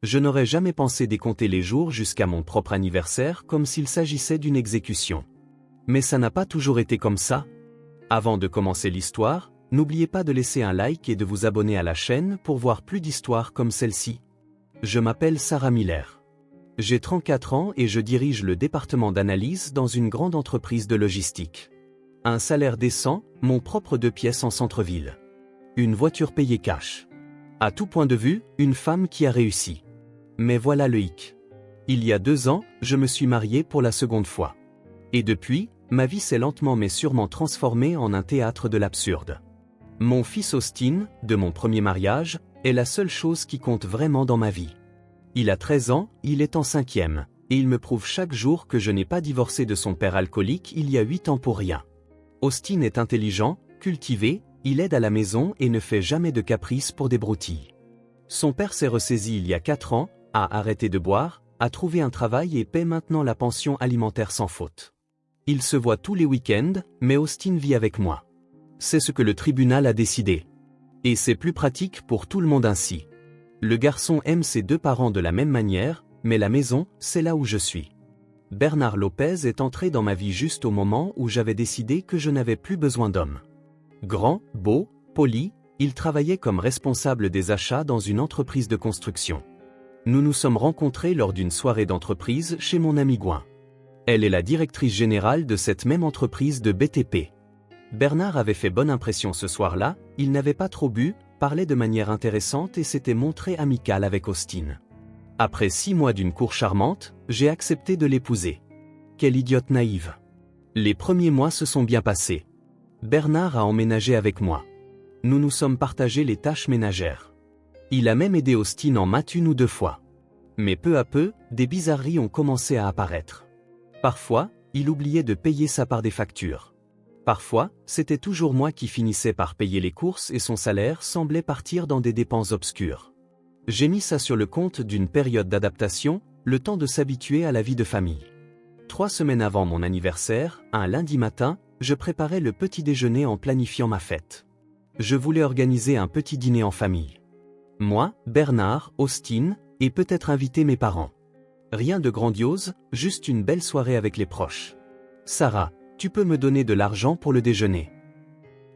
Je n'aurais jamais pensé décompter les jours jusqu'à mon propre anniversaire comme s'il s'agissait d'une exécution. Mais ça n'a pas toujours été comme ça. Avant de commencer l'histoire, n'oubliez pas de laisser un like et de vous abonner à la chaîne pour voir plus d'histoires comme celle-ci. Je m'appelle Sarah Miller. J'ai 34 ans et je dirige le département d'analyse dans une grande entreprise de logistique. Un salaire décent, mon propre 2 pièces en centre-ville. Une voiture payée cash. À tout point de vue, une femme qui a réussi. Mais voilà le hic. Il y a 2 ans, je me suis marié pour la seconde fois. Et depuis, ma vie s'est lentement mais sûrement transformée en un théâtre de l'absurde. Mon fils Austin, de mon premier mariage, est la seule chose qui compte vraiment dans ma vie. Il a 13 ans, il est en 5e, et il me prouve chaque jour que je n'ai pas divorcé de son père alcoolique il y a 8 ans pour rien. Austin est intelligent, cultivé, il aide à la maison et ne fait jamais de caprices pour des broutilles. Son père s'est ressaisi il y a 4 ans, a arrêté de boire, a trouvé un travail et paie maintenant la pension alimentaire sans faute. Il se voit tous les week-ends, mais Austin vit avec moi. C'est ce que le tribunal a décidé. Et c'est plus pratique pour tout le monde ainsi. Le garçon aime ses 2 parents de la même manière, mais la maison, c'est là où je suis. Bernard Lopez est entré dans ma vie juste au moment où j'avais décidé que je n'avais plus besoin d'homme. Grand, beau, poli, il travaillait comme responsable des achats dans une entreprise de construction. Nous nous sommes rencontrés lors d'une soirée d'entreprise chez mon ami Gouin. Elle est la directrice générale de cette même entreprise de BTP. Bernard avait fait bonne impression ce soir-là, il n'avait pas trop bu, parlait de manière intéressante et s'était montré amical avec Austin. Après 6 mois d'une cour charmante, j'ai accepté de l'épouser. Quelle idiote naïve. Les premiers mois se sont bien passés. Bernard a emménagé avec moi. Nous nous sommes partagés les tâches ménagères. Il a même aidé Austin en maths 1 ou 2 fois. Mais peu à peu, des bizarreries ont commencé à apparaître. Parfois, il oubliait de payer sa part des factures. Parfois, c'était toujours moi qui finissais par payer les courses et son salaire semblait partir dans des dépenses obscures. J'ai mis ça sur le compte d'une période d'adaptation, le temps de s'habituer à la vie de famille. 3 semaines avant mon anniversaire, un lundi matin, je préparais le petit déjeuner en planifiant ma fête. Je voulais organiser un petit dîner en famille. Moi, Bernard, Austin, et peut-être inviter mes parents. Rien de grandiose, juste une belle soirée avec les proches. Sarah, tu peux me donner de l'argent pour le déjeuner.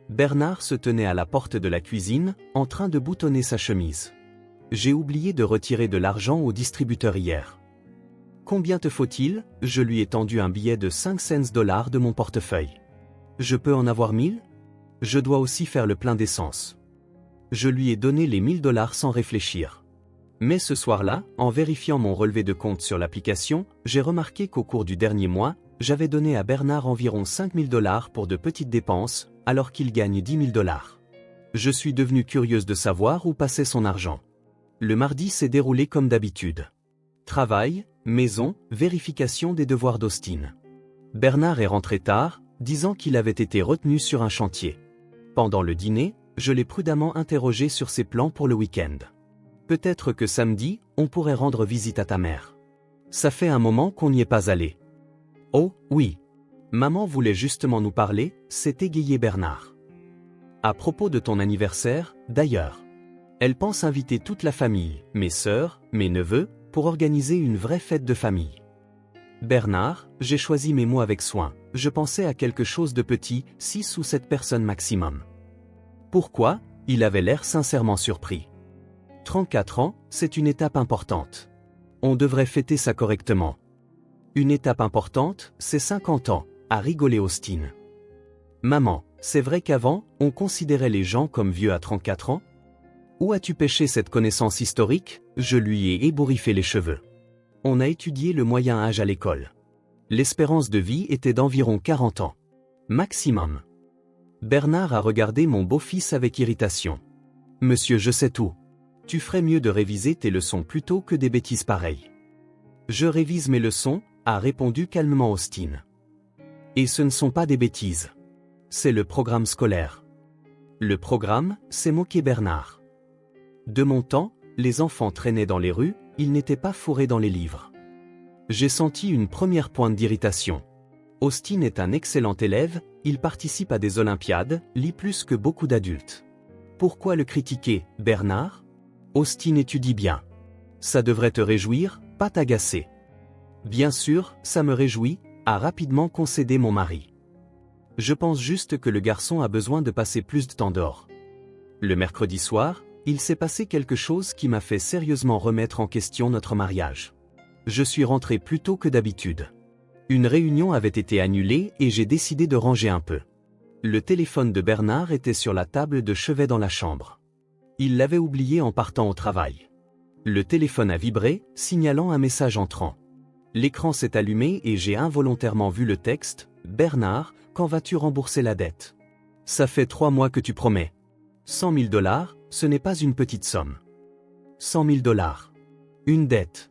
Bernard se tenait à la porte de la cuisine, en train de boutonner sa chemise. J'ai oublié de retirer de l'argent au distributeur hier. Combien te faut-il? Je lui ai tendu un billet de 5 cents dollars de mon portefeuille. Je peux en avoir 1000? Je dois aussi faire le plein d'essence. Je lui ai donné les 1000 dollars sans réfléchir. Mais ce soir-là, en vérifiant mon relevé de compte sur l'application, j'ai remarqué qu'au cours du dernier mois, j'avais donné à Bernard environ 5000 dollars pour de petites dépenses, alors qu'il gagne 10 000 dollars. Je suis devenue curieuse de savoir où passait son argent. Le mardi s'est déroulé comme d'habitude. Travail, maison, vérification des devoirs d'Austin. Bernard est rentré tard, disant qu'il avait été retenu sur un chantier. Pendant le dîner, je l'ai prudemment interrogé sur ses plans pour le week-end. Peut-être que samedi, on pourrait rendre visite à ta mère. Ça fait un moment qu'on n'y est pas allé. Oh, oui. Maman voulait justement nous parler, s'est égayé Bernard. À propos de ton anniversaire, d'ailleurs. Elle pense inviter toute la famille, mes sœurs, mes neveux, pour organiser une vraie fête de famille. Bernard, j'ai choisi mes mots avec soin, je pensais à quelque chose de petit, 6 ou 7 personnes maximum. Pourquoi? Il avait l'air sincèrement surpris. 34 ans, c'est une étape importante. On devrait fêter ça correctement. Une étape importante, c'est 50 ans, a rigolé Austin. Maman, c'est vrai qu'avant, on considérait les gens comme vieux à 34 ans? Où as-tu pêché cette connaissance historique? Je lui ai ébouriffé les cheveux. On a étudié le moyen âge à l'école. L'espérance de vie était d'environ 40 ans. Maximum. Bernard a regardé mon beau-fils avec irritation. Monsieur, je sais tout. Tu ferais mieux de réviser tes leçons plutôt que des bêtises pareilles. Je révise mes leçons, a répondu calmement Austin. Et ce ne sont pas des bêtises. C'est le programme scolaire. Le programme, s'est moqué Bernard. De mon temps, les enfants traînaient dans les rues, ils n'étaient pas fourrés dans les livres. J'ai senti une première pointe d'irritation. Austin est un excellent élève, il participe à des Olympiades, lit plus que beaucoup d'adultes. Pourquoi le critiquer, Bernard? Austin étudie bien. Ça devrait te réjouir, pas t'agacer. Bien sûr, ça me réjouit, a rapidement concédé mon mari. Je pense juste que le garçon a besoin de passer plus de temps dehors. Le mercredi soir, il s'est passé quelque chose qui m'a fait sérieusement remettre en question notre mariage. Je suis rentré plus tôt que d'habitude. Une réunion avait été annulée et j'ai décidé de ranger un peu. Le téléphone de Bernard était sur la table de chevet dans la chambre. Il l'avait oublié en partant au travail. Le téléphone a vibré, signalant un message entrant. L'écran s'est allumé et j'ai involontairement vu le texte « Bernard, quand vas-tu rembourser la dette ? Ça fait 3 mois que tu promets. 100 000 $, ce n'est pas une petite somme. 100 000 $. Une dette.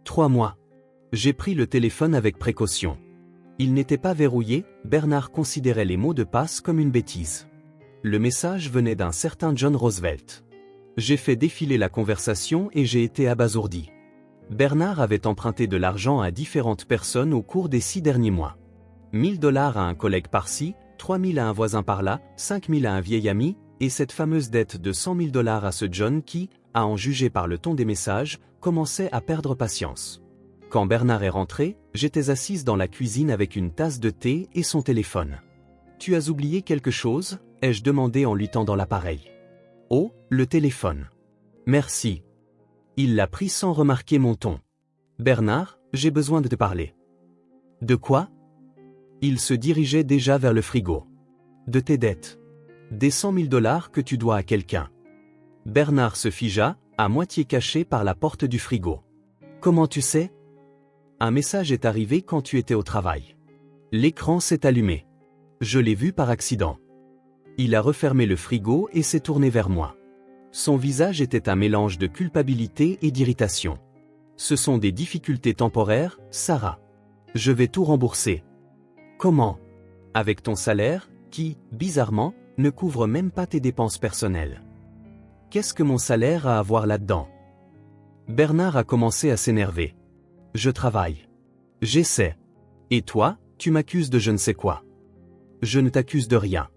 3 mois. J'ai pris le téléphone avec précaution. Il n'était pas verrouillé, Bernard considérait les mots de passe comme une bêtise. Le message venait d'un certain John Roosevelt. J'ai fait défiler la conversation et j'ai été abasourdi. Bernard avait emprunté de l'argent à différentes personnes au cours des 6 derniers mois. 1 000 $ à un collègue par-ci, 3 000 à un voisin par-là, 5 000 à un vieil ami, et cette fameuse dette de 100 000 $ à ce John qui, à en juger par le ton des messages, commençait à perdre patience. Quand Bernard est rentré, j'étais assise dans la cuisine avec une tasse de thé et son téléphone. « Tu as oublié quelque chose ?» ai-je demandé en lui tendant l'appareil. « Oh, le téléphone. »« Merci. » Il l'a pris sans remarquer mon ton. « Bernard, j'ai besoin de te parler. »« De quoi ?» Il se dirigeait déjà vers le frigo. « De tes dettes. Des 100 000 $ que tu dois à quelqu'un. » Bernard se figea, à moitié caché par la porte du frigo. « Comment tu sais ? » Un message est arrivé quand tu étais au travail. L'écran s'est allumé. Je l'ai vu par accident. Il a refermé le frigo et s'est tourné vers moi. Son visage était un mélange de culpabilité et d'irritation. Ce sont des difficultés temporaires, Sarah. Je vais tout rembourser. Comment ? Avec ton salaire, qui, bizarrement, ne couvre même pas tes dépenses personnelles. Qu'est-ce que mon salaire a à voir là-dedans ? Bernard a commencé à s'énerver. Je travaille. J'essaie. Et toi, tu m'accuses de je ne sais quoi. Je ne t'accuse de rien.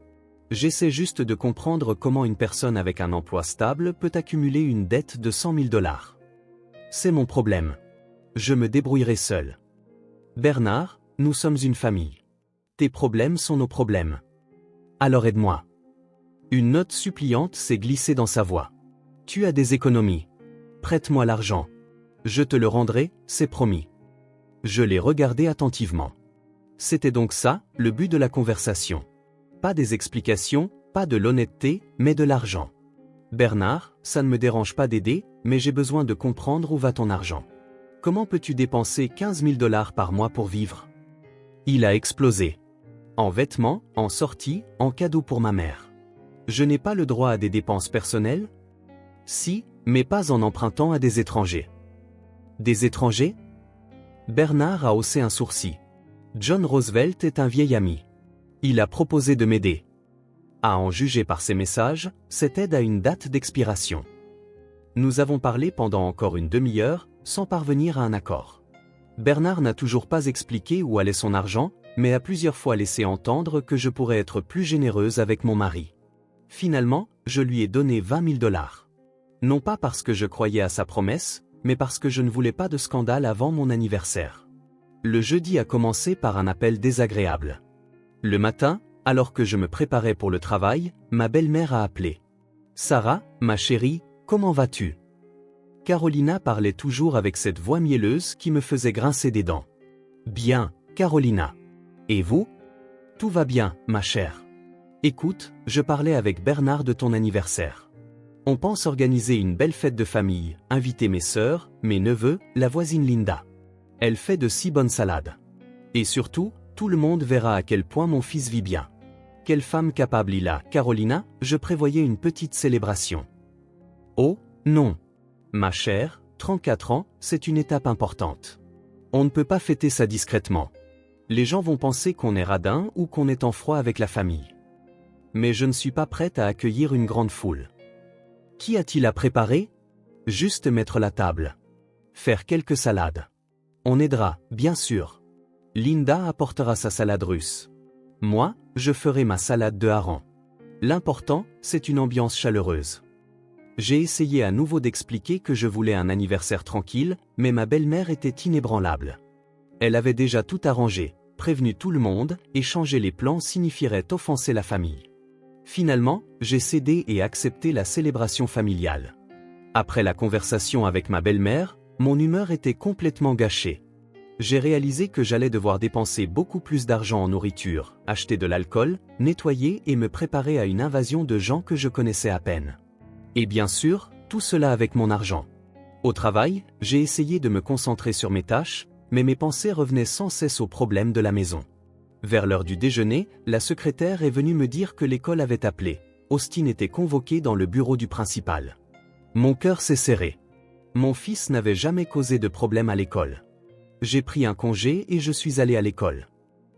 J'essaie juste de comprendre comment une personne avec un emploi stable peut accumuler une dette de 100 000 $. C'est mon problème. Je me débrouillerai seul. Bernard, nous sommes une famille. Tes problèmes sont nos problèmes. Alors aide-moi. Une note suppliante s'est glissée dans sa voix. Tu as des économies. Prête-moi l'argent. Je te le rendrai, c'est promis. Je l'ai regardé attentivement. C'était donc ça, le but de la conversation. Pas des explications, pas de l'honnêteté, mais de l'argent. Bernard, ça ne me dérange pas d'aider, mais j'ai besoin de comprendre où va ton argent. Comment peux-tu dépenser 15 000 $ par mois pour vivre ? Il a explosé. En vêtements, en sorties, en cadeaux pour ma mère. Je n'ai pas le droit à des dépenses personnelles ? Si, mais pas en empruntant à des étrangers. Des étrangers ? Bernard a haussé un sourcil. John Roosevelt est un vieil ami. Il a proposé de m'aider. À en juger par ses messages, cette aide a une date d'expiration. Nous avons parlé pendant encore une demi-heure, sans parvenir à un accord. Bernard n'a toujours pas expliqué où allait son argent, mais a plusieurs fois laissé entendre que je pourrais être plus généreuse avec mon mari. Finalement, je lui ai donné 20 000 $. Non pas parce que je croyais à sa promesse, mais parce que je ne voulais pas de scandale avant mon anniversaire. Le jeudi a commencé par un appel désagréable. Le matin, alors que je me préparais pour le travail, ma belle-mère a appelé. « Sarah, ma chérie, comment vas-tu » Carolina parlait toujours avec cette voix mielleuse qui me faisait grincer des dents. « Bien, Carolina. Et vous ? » « Tout va bien, ma chère. Écoute, je parlais avec Bernard de ton anniversaire. On pense organiser une belle fête de famille, inviter mes sœurs, mes neveux, la voisine Linda. Elle fait de si bonnes salades. Et surtout, tout le monde verra à quel point mon fils vit bien. Quelle femme capable il a, Carolina, je prévoyais une petite célébration. Oh, non. Ma chère, 34 ans, c'est une étape importante. On ne peut pas fêter ça discrètement. Les gens vont penser qu'on est radin ou qu'on est en froid avec la famille. Mais je ne suis pas prête à accueillir une grande foule. Qui a-t-il à préparer ? Juste mettre la table. Faire quelques salades. On aidera, bien sûr. Linda apportera sa salade russe. Moi, je ferai ma salade de hareng. L'important, c'est une ambiance chaleureuse. J'ai essayé à nouveau d'expliquer que je voulais un anniversaire tranquille, mais ma belle-mère était inébranlable. Elle avait déjà tout arrangé, prévenu tout le monde, et changer les plans signifierait offenser la famille. Finalement, j'ai cédé et accepté la célébration familiale. Après la conversation avec ma belle-mère, mon humeur était complètement gâchée. J'ai réalisé que j'allais devoir dépenser beaucoup plus d'argent en nourriture, acheter de l'alcool, nettoyer et me préparer à une invasion de gens que je connaissais à peine. Et bien sûr, tout cela avec mon argent. Au travail, j'ai essayé de me concentrer sur mes tâches, mais mes pensées revenaient sans cesse aux problèmes de la maison. Vers l'heure du déjeuner, la secrétaire est venue me dire que l'école avait appelé. Austin était convoqué dans le bureau du principal. Mon cœur s'est serré. Mon fils n'avait jamais causé de problème à l'école. J'ai pris un congé et je suis allé à l'école.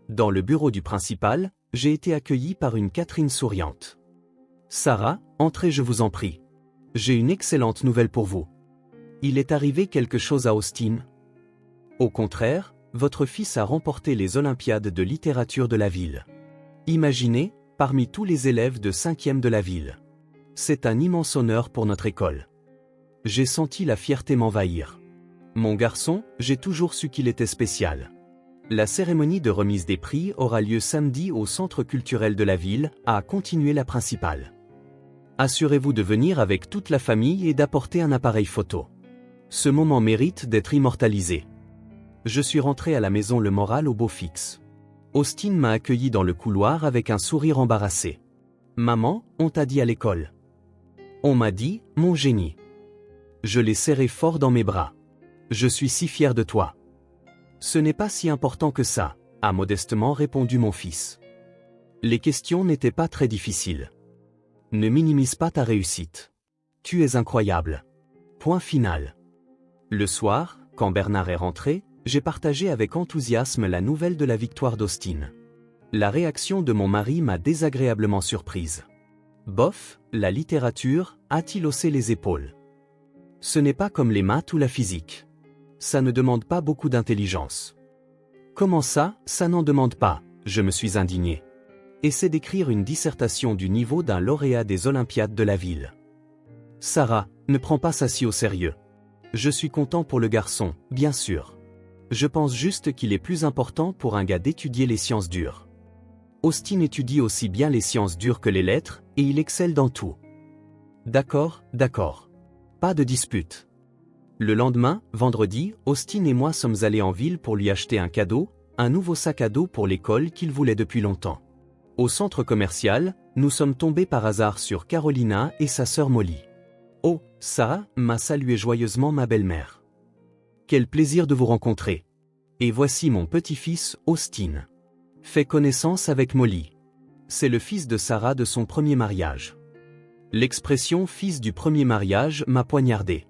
Dans le bureau du principal, j'ai été accueilli par une Catherine souriante. « Sarah, entrez, je vous en prie. J'ai une excellente nouvelle pour vous. Il est arrivé quelque chose à Austin. Au contraire, votre fils a remporté les Olympiades de littérature de la ville. Imaginez, parmi tous les élèves de 5e de la ville. C'est un immense honneur pour notre école. » J'ai senti la fierté m'envahir. Mon garçon, j'ai toujours su qu'il était spécial. La cérémonie de remise des prix aura lieu samedi au centre culturel de la ville, a continué la principale. Assurez-vous de venir avec toute la famille et d'apporter un appareil photo. Ce moment mérite d'être immortalisé. Je suis rentré à la maison le moral au beau fixe. Austin m'a accueilli dans le couloir avec un sourire embarrassé. « Maman, on t'a dit à l'école. » On m'a dit, mon génie. Je l'ai serré fort dans mes bras. Je suis si fier de toi. Ce n'est pas si important que ça, a modestement répondu mon fils. Les questions n'étaient pas très difficiles. Ne minimise pas ta réussite. Tu es incroyable. Point final. Le soir, quand Bernard est rentré, j'ai partagé avec enthousiasme la nouvelle de la victoire d'Austin. La réaction de mon mari m'a désagréablement surprise. Bof, la littérature, a-t-il haussé les épaules. Ce n'est pas comme les maths ou la physique. Ça ne demande pas beaucoup d'intelligence. Comment ça n'en demande pas, je me suis indigné. Essaie d'écrire une dissertation du niveau d'un lauréat des Olympiades de la ville. Sarah, ne prends pas ça si au sérieux. Je suis content pour le garçon, bien sûr. Je pense juste qu'il est plus important pour un gars d'étudier les sciences dures. Austin étudie aussi bien les sciences dures que les lettres, et il excelle dans tout. D'accord. Pas de dispute. Le lendemain, vendredi, Austin et moi sommes allés en ville pour lui acheter un cadeau, un nouveau sac à dos pour l'école qu'il voulait depuis longtemps. Au centre commercial, nous sommes tombés par hasard sur Carolina et sa sœur Molly. « Oh, ça » m'a salué joyeusement ma belle-mère. « Quel plaisir de vous rencontrer. Et voici mon petit-fils, Austin. Fais connaissance avec Molly. C'est le fils de Sarah de son premier mariage. » L'expression « fils du premier mariage » m'a poignardé.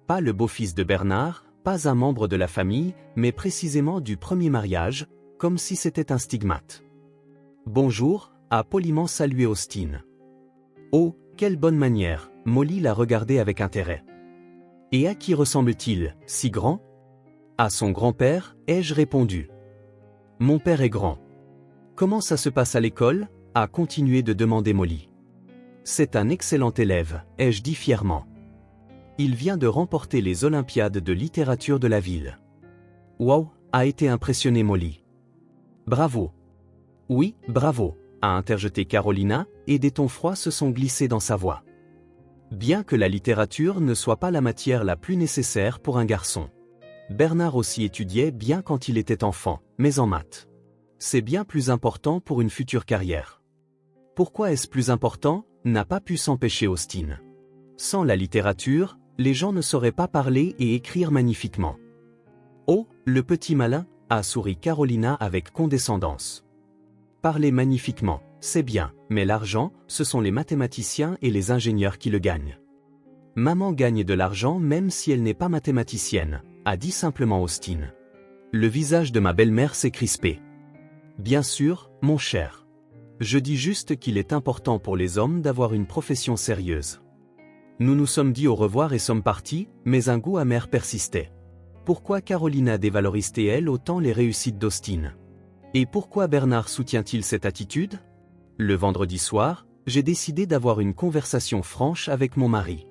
Pas le beau-fils de Bernard, pas un membre de la famille, mais précisément du premier mariage, comme si c'était un stigmate. « Bonjour » a poliment salué Austin. « Oh, quelle bonne manière » Molly l'a regardé avec intérêt. « Et à qui ressemble-t-il, si grand ?»« À son grand-père » ai-je répondu. « Mon père est grand. »« Comment ça se passe à l'école » a continué de demander Molly. C'est un excellent élève, ai-je dit fièrement. Il vient de remporter les Olympiades de littérature de la ville. Wow, a été impressionné Molly. Bravo. Oui, bravo, a interjeté Carolina, et des tons froids se sont glissés dans sa voix. Bien que la littérature ne soit pas la matière la plus nécessaire pour un garçon. Bernard aussi étudiait bien quand il était enfant, mais en maths. C'est bien plus important pour une future carrière. Pourquoi est-ce plus important ? N'a pas pu s'empêcher Austin. Sans la littérature, les gens ne sauraient pas parler et écrire magnifiquement. Oh, le petit malin, a souri Carolina avec condescendance. Parler magnifiquement, c'est bien, mais l'argent, ce sont les mathématiciens et les ingénieurs qui le gagnent. Maman gagne de l'argent même si elle n'est pas mathématicienne, a dit simplement Austin. Le visage de ma belle-mère s'est crispé. Bien sûr, mon cher. Je dis juste qu'il est important pour les hommes d'avoir une profession sérieuse. Nous nous sommes dit au revoir et sommes partis, mais un goût amer persistait. Pourquoi Carolina dévalorise-t-elle autant les réussites d'Austin? Et pourquoi Bernard soutient-il cette attitude? Le vendredi soir, j'ai décidé d'avoir une conversation franche avec mon mari.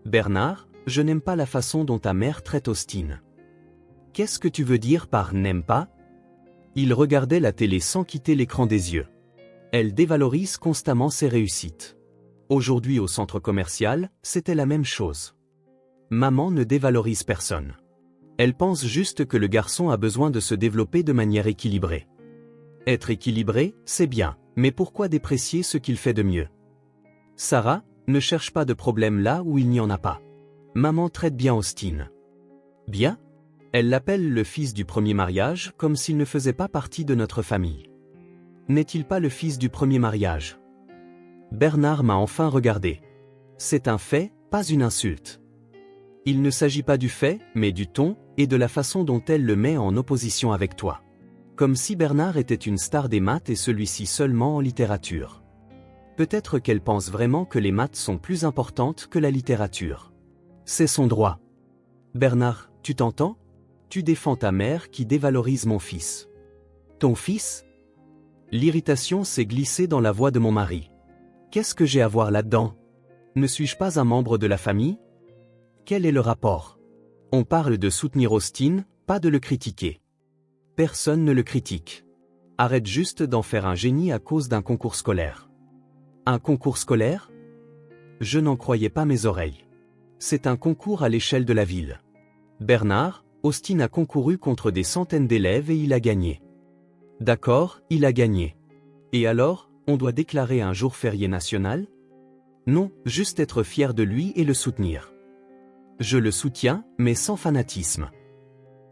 Bernard, je n'aime pas la façon dont ta mère traite Austin. Qu'est-ce que tu veux dire par n'aime pas? Il regardait la télé sans quitter l'écran des yeux. Elle dévalorise constamment ses réussites. Aujourd'hui au centre commercial, c'était la même chose. Maman ne dévalorise personne. Elle pense juste que le garçon a besoin de se développer de manière équilibrée. Être équilibré, c'est bien, mais pourquoi déprécier ce qu'il fait de mieux? Sarah, ne cherche pas de problème là où il n'y en a pas. Maman traite bien Austin. Bien? Elle l'appelle le fils du premier mariage comme s'il ne faisait pas partie de notre famille. N'est-il pas le fils du premier mariage? Bernard m'a enfin regardé. C'est un fait, pas une insulte. Il ne s'agit pas du fait, mais du ton, et de la façon dont elle le met en opposition avec toi. Comme si Bernard était une star des maths et celui-ci seulement en littérature. Peut-être qu'elle pense vraiment que les maths sont plus importantes que la littérature. C'est son droit. Bernard, tu t'entends? Tu défends ta mère qui dévalorise mon fils. Ton fils? L'irritation s'est glissée dans la voix de mon mari. Qu'est-ce que j'ai à voir là-dedans? Ne suis-je pas un membre de la famille? Quel est le rapport? On parle de soutenir Austin, pas de le critiquer. Personne ne le critique. Arrête juste d'en faire un génie à cause d'un concours scolaire. Un concours scolaire? Je n'en croyais pas mes oreilles. C'est un concours à l'échelle de la ville. Bernard, Austin a concouru contre des centaines d'élèves et il a gagné. D'accord, il a gagné. Et alors, on doit déclarer un jour férié national? Non, juste être fier de lui et le soutenir. Je le soutiens, mais sans fanatisme.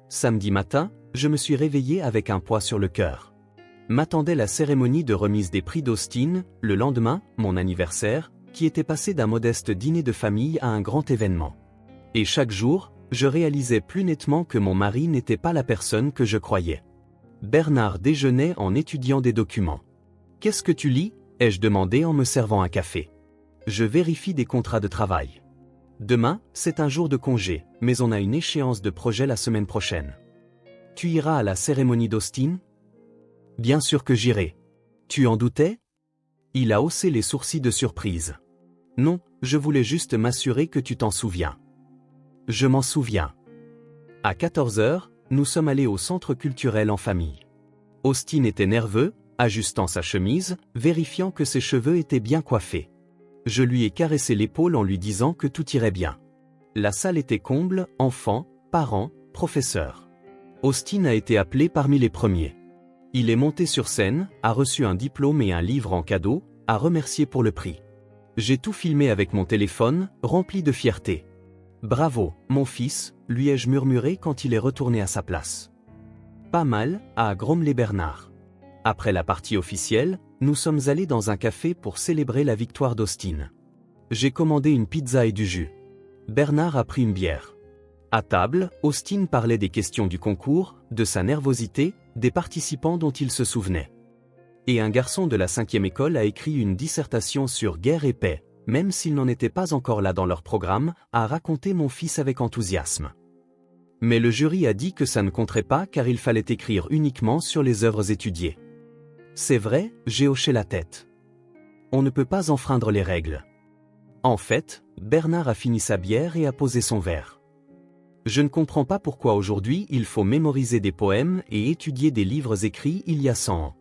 Samedi matin, je me suis réveillé avec un poids sur le cœur. M'attendait la cérémonie de remise des prix d'Austin, le lendemain, mon anniversaire, qui était passé d'un modeste dîner de famille à un grand événement. Et chaque jour, je réalisais plus nettement que mon mari n'était pas la personne que je croyais. Bernard déjeunait en étudiant des documents. « Qu'est-ce que tu lis ?» ai-je demandé en me servant un café. « Je vérifie des contrats de travail. Demain, c'est un jour de congé, mais on a une échéance de projet la semaine prochaine. Tu iras à la cérémonie d'Austin? Bien sûr que j'irai. Tu en doutais? Il a haussé les sourcils de surprise. Non, je voulais juste m'assurer que tu t'en souviens. Je m'en souviens. À 14 h, nous sommes allés au centre culturel en famille. Austin était nerveux, ajustant sa chemise, vérifiant que ses cheveux étaient bien coiffés. Je lui ai caressé l'épaule en lui disant que tout irait bien. La salle était comble, enfants, parents, professeurs. Austin a été appelé parmi les premiers. Il est monté sur scène, a reçu un diplôme et un livre en cadeau, a remercié pour le prix. J'ai tout filmé avec mon téléphone, rempli de fierté. Bravo, mon fils, lui ai-je murmuré quand il est retourné à sa place. Pas mal, a grommelé Bernard. Après la partie officielle, nous sommes allés dans un café pour célébrer la victoire d'Austin. J'ai commandé une pizza et du jus. Bernard a pris une bière. À table, Austin parlait des questions du concours, de sa nervosité, des participants dont il se souvenait. Et un garçon de la 5e école a écrit une dissertation sur guerre et paix, même s'il n'en était pas encore là dans leur programme, a raconté mon fils avec enthousiasme. Mais le jury a dit que ça ne compterait pas car il fallait écrire uniquement sur les œuvres étudiées. C'est vrai, j'ai hoché la tête. On ne peut pas enfreindre les règles. En fait, Bernard a fini sa bière et a posé son verre. Je ne comprends pas pourquoi aujourd'hui il faut mémoriser des poèmes et étudier des livres écrits il y a 100 ans.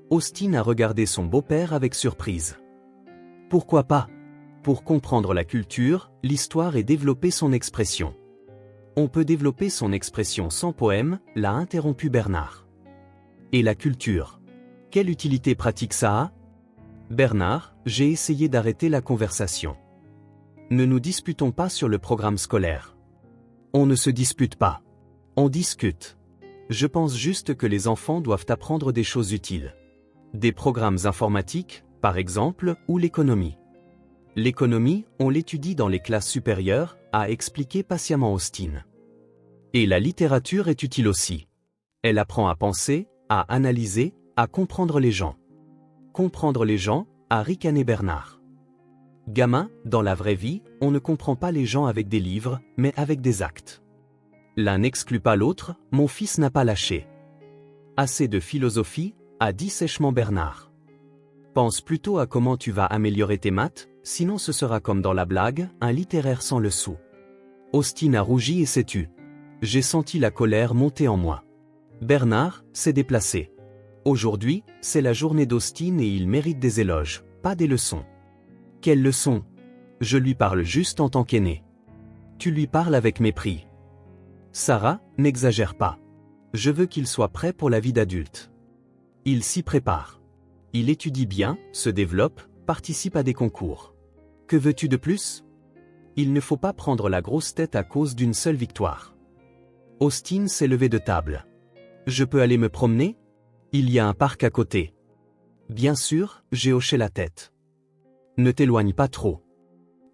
Austin a regardé son beau-père avec surprise. Pourquoi pas? Pour comprendre la culture, l'histoire et développer son expression. On peut développer son expression sans poème, l'a interrompu Bernard. Et la culture? Quelle utilité pratique ça a? Bernard, j'ai essayé d'arrêter la conversation. Ne nous disputons pas sur le programme scolaire. On ne se dispute pas. On discute. Je pense juste que les enfants doivent apprendre des choses utiles. Des programmes informatiques, par exemple, ou l'économie. L'économie, on l'étudie dans les classes supérieures, a expliqué patiemment Austin. Et la littérature est utile aussi. Elle apprend à penser, à analyser, à comprendre les gens. Comprendre les gens, a ricané Bernard. Gamin, dans la vraie vie, on ne comprend pas les gens avec des livres, mais avec des actes. L'un n'exclut pas l'autre, mon fils n'a pas lâché. Assez de philosophie, a dit sèchement Bernard. Pense plutôt à comment tu vas améliorer tes maths, sinon ce sera comme dans la blague, un littéraire sans le sou. Austin a rougi et s'est tu. J'ai senti la colère monter en moi. Bernard s'est déplacé. Aujourd'hui, c'est la journée d'Austin et il mérite des éloges, pas des leçons. Quelles leçons? Je lui parle juste en tant qu'aîné. Tu lui parles avec mépris. Sarah, n'exagère pas. Je veux qu'il soit prêt pour la vie d'adulte. Il s'y prépare. Il étudie bien, se développe, participe à des concours. Que veux-tu de plus? Il ne faut pas prendre la grosse tête à cause d'une seule victoire. Austin s'est levé de table. Je peux aller me promener? Il y a un parc à côté. Bien sûr, j'ai hoché la tête. Ne t'éloigne pas trop.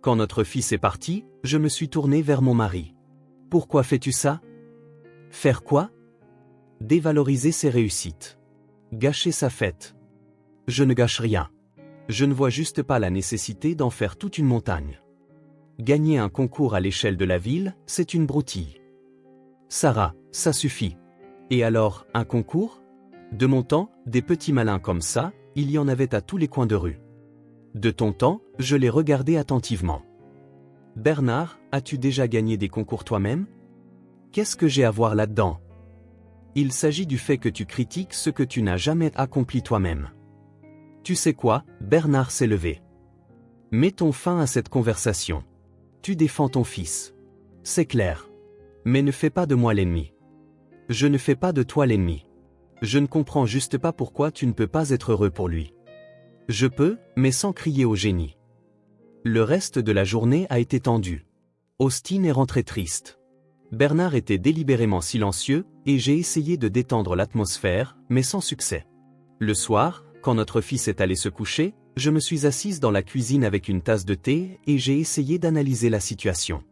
Quand notre fils est parti, je me suis tourné vers mon mari. Pourquoi fais-tu ça? Faire quoi? Dévaloriser ses réussites. Gâcher sa fête. Je ne gâche rien. Je ne vois juste pas la nécessité d'en faire toute une montagne. Gagner un concours à l'échelle de la ville, c'est une broutille. Sarah, ça suffit. Et alors, un concours? De mon temps, des petits malins comme ça, il y en avait à tous les coins de rue. De ton temps, je les regardais attentivement. Bernard, as-tu déjà gagné des concours toi-même? Qu'est-ce que j'ai à voir là-dedans? Il s'agit du fait que tu critiques ce que tu n'as jamais accompli toi-même. Tu sais quoi, Bernard s'est levé. Mettons fin à cette conversation. Tu défends ton fils. C'est clair. Mais ne fais pas de moi l'ennemi. Je ne fais pas de toi l'ennemi. Je ne comprends juste pas pourquoi tu ne peux pas être heureux pour lui. Je peux, mais sans crier au génie. Le reste de la journée a été tendu. Austin est rentré triste. Bernard était délibérément silencieux, et j'ai essayé de détendre l'atmosphère, mais sans succès. Le soir, quand notre fils est allé se coucher, je me suis assise dans la cuisine avec une tasse de thé et j'ai essayé d'analyser la situation.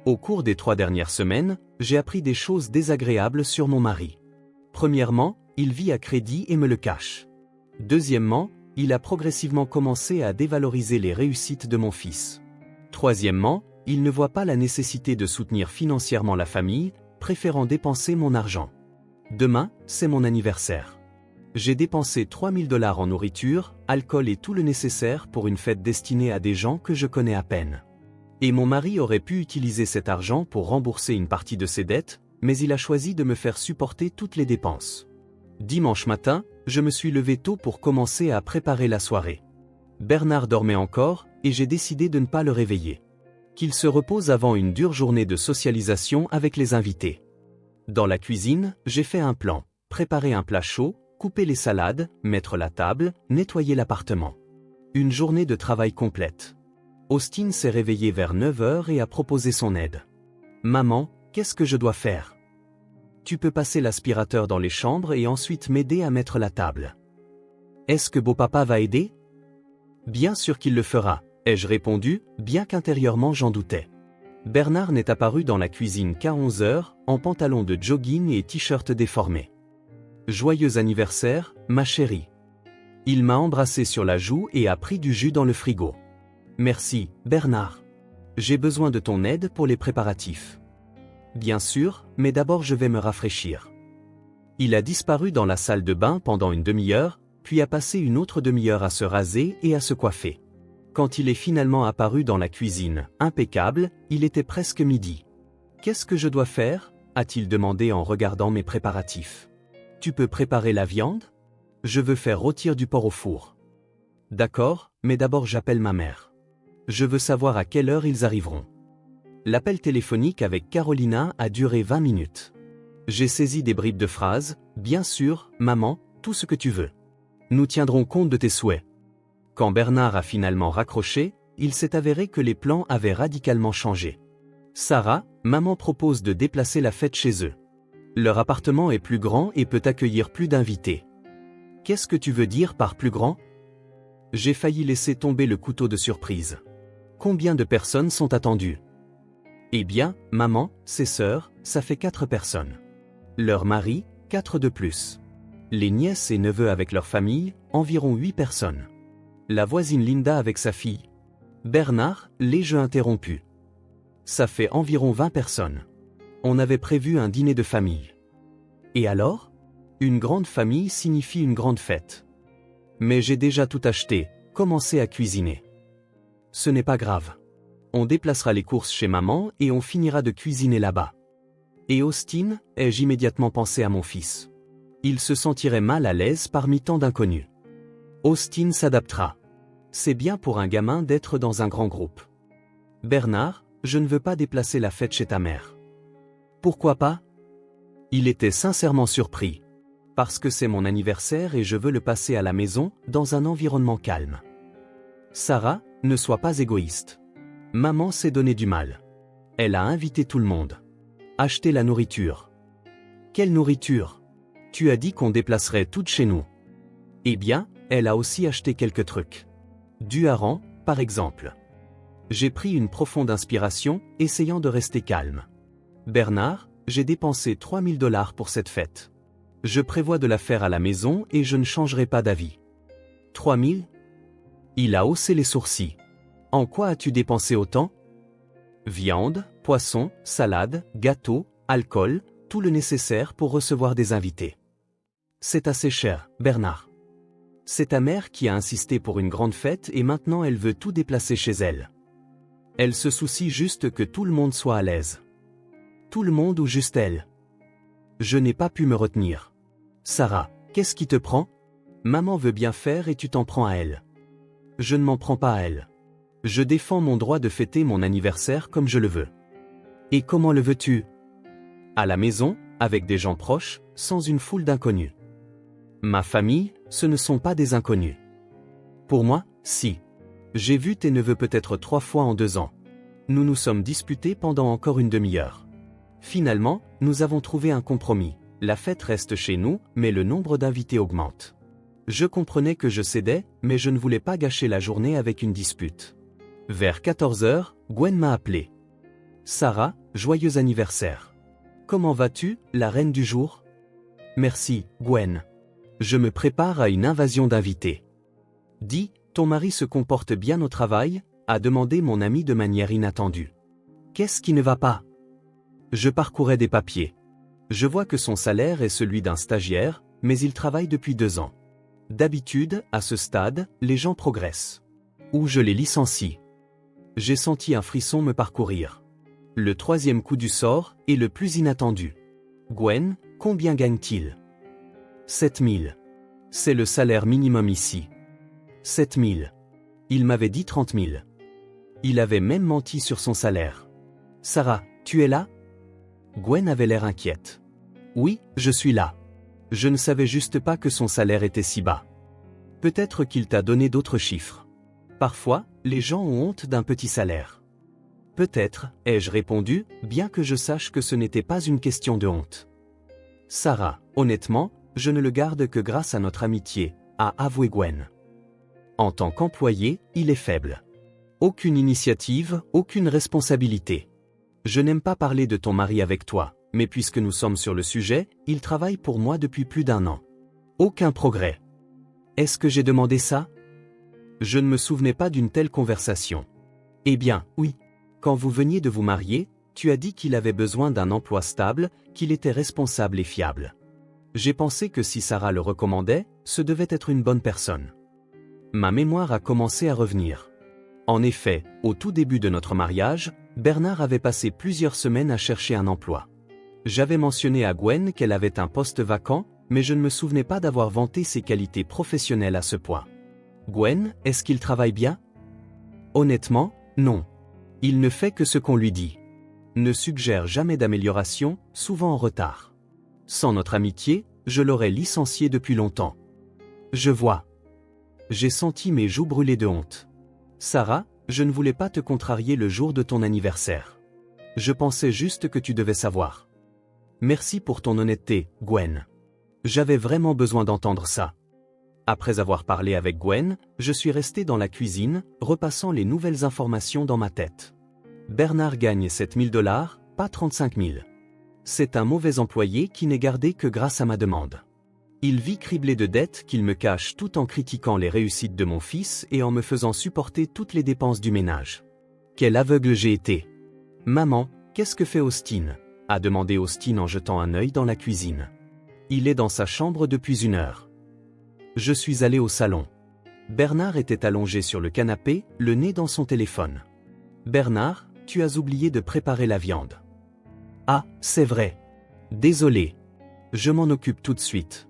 Au cours des 3 dernières semaines, j'ai appris des choses désagréables sur mon mari. Premièrement, il vit à crédit et me le cache. Deuxièmement, il a progressivement commencé à dévaloriser les réussites de mon fils. Troisièmement, il ne voit pas la nécessité de soutenir financièrement la famille, préférant dépenser mon argent. Demain, c'est mon anniversaire. J'ai dépensé 3000 $ en nourriture, alcool et tout le nécessaire pour une fête destinée à des gens que je connais à peine. Et mon mari aurait pu utiliser cet argent pour rembourser une partie de ses dettes, mais il a choisi de me faire supporter toutes les dépenses. Dimanche matin, je me suis levé tôt pour commencer à préparer la soirée. Bernard dormait encore, et j'ai décidé de ne pas le réveiller. Qu'il se repose avant une dure journée de socialisation avec les invités. Dans la cuisine, j'ai fait un plan, préparer un plat chaud, couper les salades, mettre la table, nettoyer l'appartement. Une journée de travail complète. Austin s'est réveillé vers 9 h et a proposé son aide. Maman, qu'est-ce que je dois faire? Tu peux passer l'aspirateur dans les chambres et ensuite m'aider à mettre la table. Est-ce que beau-papa va aider? Bien sûr qu'il le fera, ai-je répondu, bien qu'intérieurement j'en doutais. Bernard n'est apparu dans la cuisine qu'à 11 h, en pantalon de jogging et t-shirt déformé. Joyeux anniversaire, ma chérie. Il m'a embrassé sur la joue et a pris du jus dans le frigo. Merci, Bernard. J'ai besoin de ton aide pour les préparatifs. Bien sûr, mais d'abord je vais me rafraîchir. Il a disparu dans la salle de bain pendant une demi-heure, puis a passé une autre demi-heure à se raser et à se coiffer. Quand il est finalement apparu dans la cuisine, impeccable, il était presque midi. Qu'est-ce que je dois faire? A-t-il demandé en regardant mes préparatifs. Tu peux préparer la viande? Je veux faire rôtir du porc au four. D'accord, mais d'abord j'appelle ma mère. Je veux savoir à quelle heure ils arriveront. L'appel téléphonique avec Carolina a duré 20 minutes. J'ai saisi des bribes de phrases, bien sûr, maman, tout ce que tu veux. Nous tiendrons compte de tes souhaits. Quand Bernard a finalement raccroché, il s'est avéré que les plans avaient radicalement changé. Sarah, maman propose de déplacer la fête chez eux. Leur appartement est plus grand et peut accueillir plus d'invités. Qu'est-ce que tu veux dire par plus grand? J'ai failli laisser tomber le couteau de surprise. Combien de personnes sont attendues? Eh bien, maman, ses sœurs, ça fait 4 personnes. Leur mari, 4 de plus. Les nièces et neveux avec leur famille, environ 8 personnes. La voisine Linda avec sa fille. Bernard, les jeux interrompus. Ça fait environ 20 personnes. On avait prévu un dîner de famille. Et alors? Une grande famille signifie une grande fête. Mais j'ai déjà tout acheté, commencé à cuisiner. Ce n'est pas grave. On déplacera les courses chez maman et on finira de cuisiner là-bas. Et Austin, ai-je immédiatement pensé à mon fils. Il se sentirait mal à l'aise parmi tant d'inconnus. Austin s'adaptera. C'est bien pour un gamin d'être dans un grand groupe. Bernard, je ne veux pas déplacer la fête chez ta mère. Pourquoi pas? Il était sincèrement surpris. Parce que c'est mon anniversaire et je veux le passer à la maison, dans un environnement calme. Sarah, ne sois pas égoïste. Maman s'est donné du mal. Elle a invité tout le monde. Acheter la nourriture. Quelle nourriture? Tu as dit qu'on déplacerait tout chez nous. Eh bien, elle a aussi acheté quelques trucs. Du hareng, par exemple. J'ai pris une profonde inspiration, essayant de rester calme. Bernard, j'ai dépensé 3 000 $ pour cette fête. Je prévois de la faire à la maison et je ne changerai pas d'avis. 3 000? Il a haussé les sourcils. En quoi as-tu dépensé autant? Viande, poisson, salade, gâteau, alcool, tout le nécessaire pour recevoir des invités. C'est assez cher, Bernard. C'est ta mère qui a insisté pour une grande fête et maintenant elle veut tout déplacer chez elle. Elle se soucie juste que tout le monde soit à l'aise. Tout le monde ou juste elle? Je n'ai pas pu me retenir. Sarah, qu'est-ce qui te prend? Maman veut bien faire et tu t'en prends à elle. Je ne m'en prends pas à elle. Je défends mon droit de fêter mon anniversaire comme je le veux. Et comment le veux-tu? À la maison, avec des gens proches, sans une foule d'inconnus. Ma famille, ce ne sont pas des inconnus. Pour moi, si. J'ai vu tes neveux peut-être 3 fois en 2 ans. Nous nous sommes disputés pendant encore une demi-heure. Finalement, nous avons trouvé un compromis. La fête reste chez nous, mais le nombre d'invités augmente. Je comprenais que je cédais, mais je ne voulais pas gâcher la journée avec une dispute. Vers 14 h, Gwen m'a appelé. Sarah, joyeux anniversaire. Comment vas-tu, la reine du jour? Merci, Gwen. Je me prépare à une invasion d'invités. Dis, ton mari se comporte bien au travail? A demandé mon ami de manière inattendue. Qu'est-ce qui ne va pas? Je parcourais des papiers. Je vois que son salaire est celui d'un stagiaire, mais il travaille depuis 2 ans. D'habitude, à ce stade, les gens progressent. Ou je les licencie. J'ai senti un frisson me parcourir. Le 3e coup du sort est le plus inattendu. Gwen, combien gagne-t-il? 7 000. C'est le salaire minimum ici. 7 000. Il m'avait dit 30 000. Il avait même menti sur son salaire. Sarah, tu es là? Gwen avait l'air inquiète. Oui, je suis là. Je ne savais juste pas que son salaire était si bas. Peut-être qu'il t'a donné d'autres chiffres. Parfois, les gens ont honte d'un petit salaire. Peut-être, ai-je répondu, bien que je sache que ce n'était pas une question de honte. Sarah, honnêtement, je ne le garde que grâce à notre amitié, a avoué Gwen. En tant qu'employé, il est faible. Aucune initiative, aucune responsabilité. Je n'aime pas parler de ton mari avec toi, mais puisque nous sommes sur le sujet, il travaille pour moi depuis plus d'1 an. Aucun progrès. Est-ce que j'ai demandé ça? Je ne me souvenais pas d'une telle conversation. Eh bien, oui. Quand vous veniez de vous marier, tu as dit qu'il avait besoin d'un emploi stable, qu'il était responsable et fiable. J'ai pensé que si Sarah le recommandait, ce devait être une bonne personne. Ma mémoire a commencé à revenir. En effet, au tout début de notre mariage, Bernard avait passé plusieurs semaines à chercher un emploi. J'avais mentionné à Gwen qu'elle avait un poste vacant, mais je ne me souvenais pas d'avoir vanté ses qualités professionnelles à ce point. Gwen, est-ce qu'il travaille bien? Honnêtement, non. Il ne fait que ce qu'on lui dit. Ne suggère jamais d'amélioration, souvent en retard. Sans notre amitié, je l'aurais licencié depuis longtemps. Je vois. J'ai senti mes joues brûler de honte. Sarah, je ne voulais pas te contrarier le jour de ton anniversaire. Je pensais juste que tu devais savoir. Merci pour ton honnêteté, Gwen. J'avais vraiment besoin d'entendre ça. Après avoir parlé avec Gwen, je suis resté dans la cuisine, repassant les nouvelles informations dans ma tête. Bernard gagne 7 000 $, pas 35 000. C'est un mauvais employé qui n'est gardé que grâce à ma demande. Il vit criblé de dettes qu'il me cache tout en critiquant les réussites de mon fils et en me faisant supporter toutes les dépenses du ménage. Quel aveugle j'ai été. Maman, qu'est-ce que fait Austin? A demandé Austin en jetant un œil dans la cuisine. Il est dans sa chambre depuis 1 heure. Je suis allé au salon. Bernard était allongé sur le canapé, le nez dans son téléphone. Bernard, tu as oublié de préparer la viande. Ah, c'est vrai. Désolé. Je m'en occupe tout de suite.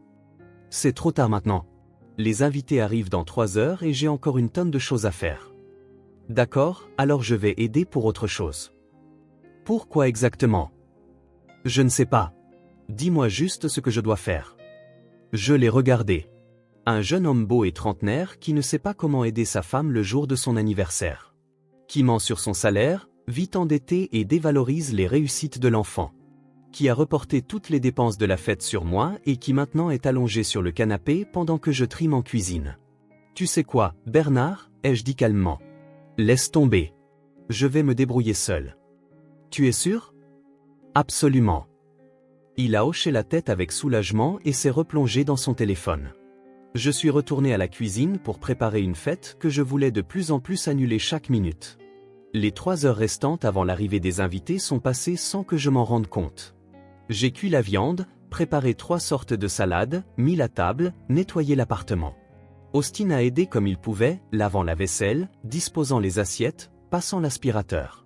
C'est trop tard maintenant. Les invités arrivent dans 3 heures et j'ai encore une tonne de choses à faire. D'accord, alors je vais aider pour autre chose. Pourquoi exactement? Je ne sais pas. Dis-moi juste ce que je dois faire. Je l'ai regardé. Un jeune homme beau et trentenaire qui ne sait pas comment aider sa femme le jour de son anniversaire. Qui ment sur son salaire, vit endetté et dévalorise les réussites de l'enfant. Qui a reporté toutes les dépenses de la fête sur moi et qui maintenant est allongé sur le canapé pendant que je trime en cuisine. Tu sais quoi, Bernard, ai-je dit calmement. Laisse tomber. Je vais me débrouiller seul. Tu es sûr? Absolument. Il a hoché la tête avec soulagement et s'est replongé dans son téléphone. Je suis retourné à la cuisine pour préparer une fête que je voulais de plus en plus annuler chaque minute. Les 3 heures restantes avant l'arrivée des invités sont passées sans que je m'en rende compte. J'ai cuit la viande, préparé 3 sortes de salades, mis la table, nettoyé l'appartement. Austin a aidé comme il pouvait, lavant la vaisselle, disposant les assiettes, passant l'aspirateur.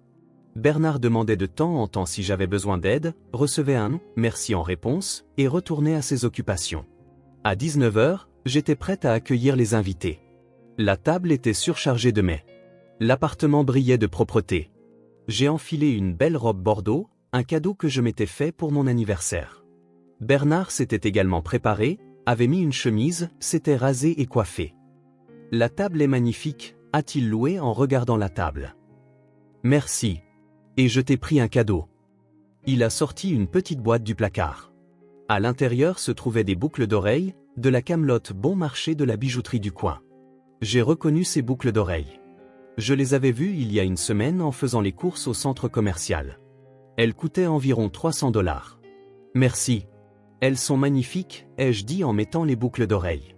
Bernard demandait de temps en temps si j'avais besoin d'aide, recevait un « merci » en réponse, et retournait à ses occupations. À 19 heures, j'étais prête à accueillir les invités. La table était surchargée de mets. L'appartement brillait de propreté. J'ai enfilé une belle robe bordeaux, un cadeau que je m'étais fait pour mon anniversaire. Bernard s'était également préparé, avait mis une chemise, s'était rasé et coiffé. La table est magnifique, a-t-il loué en regardant la table. Merci. Et je t'ai pris un cadeau. Il a sorti une petite boîte du placard. À l'intérieur se trouvaient des boucles d'oreilles, de la camelote bon marché de la bijouterie du coin. J'ai reconnu ces boucles d'oreilles. Je les avais vues il y a une semaine en faisant les courses au centre commercial. Elles coûtaient environ $300. Merci. Elles sont magnifiques, ai-je dit en mettant les boucles d'oreilles.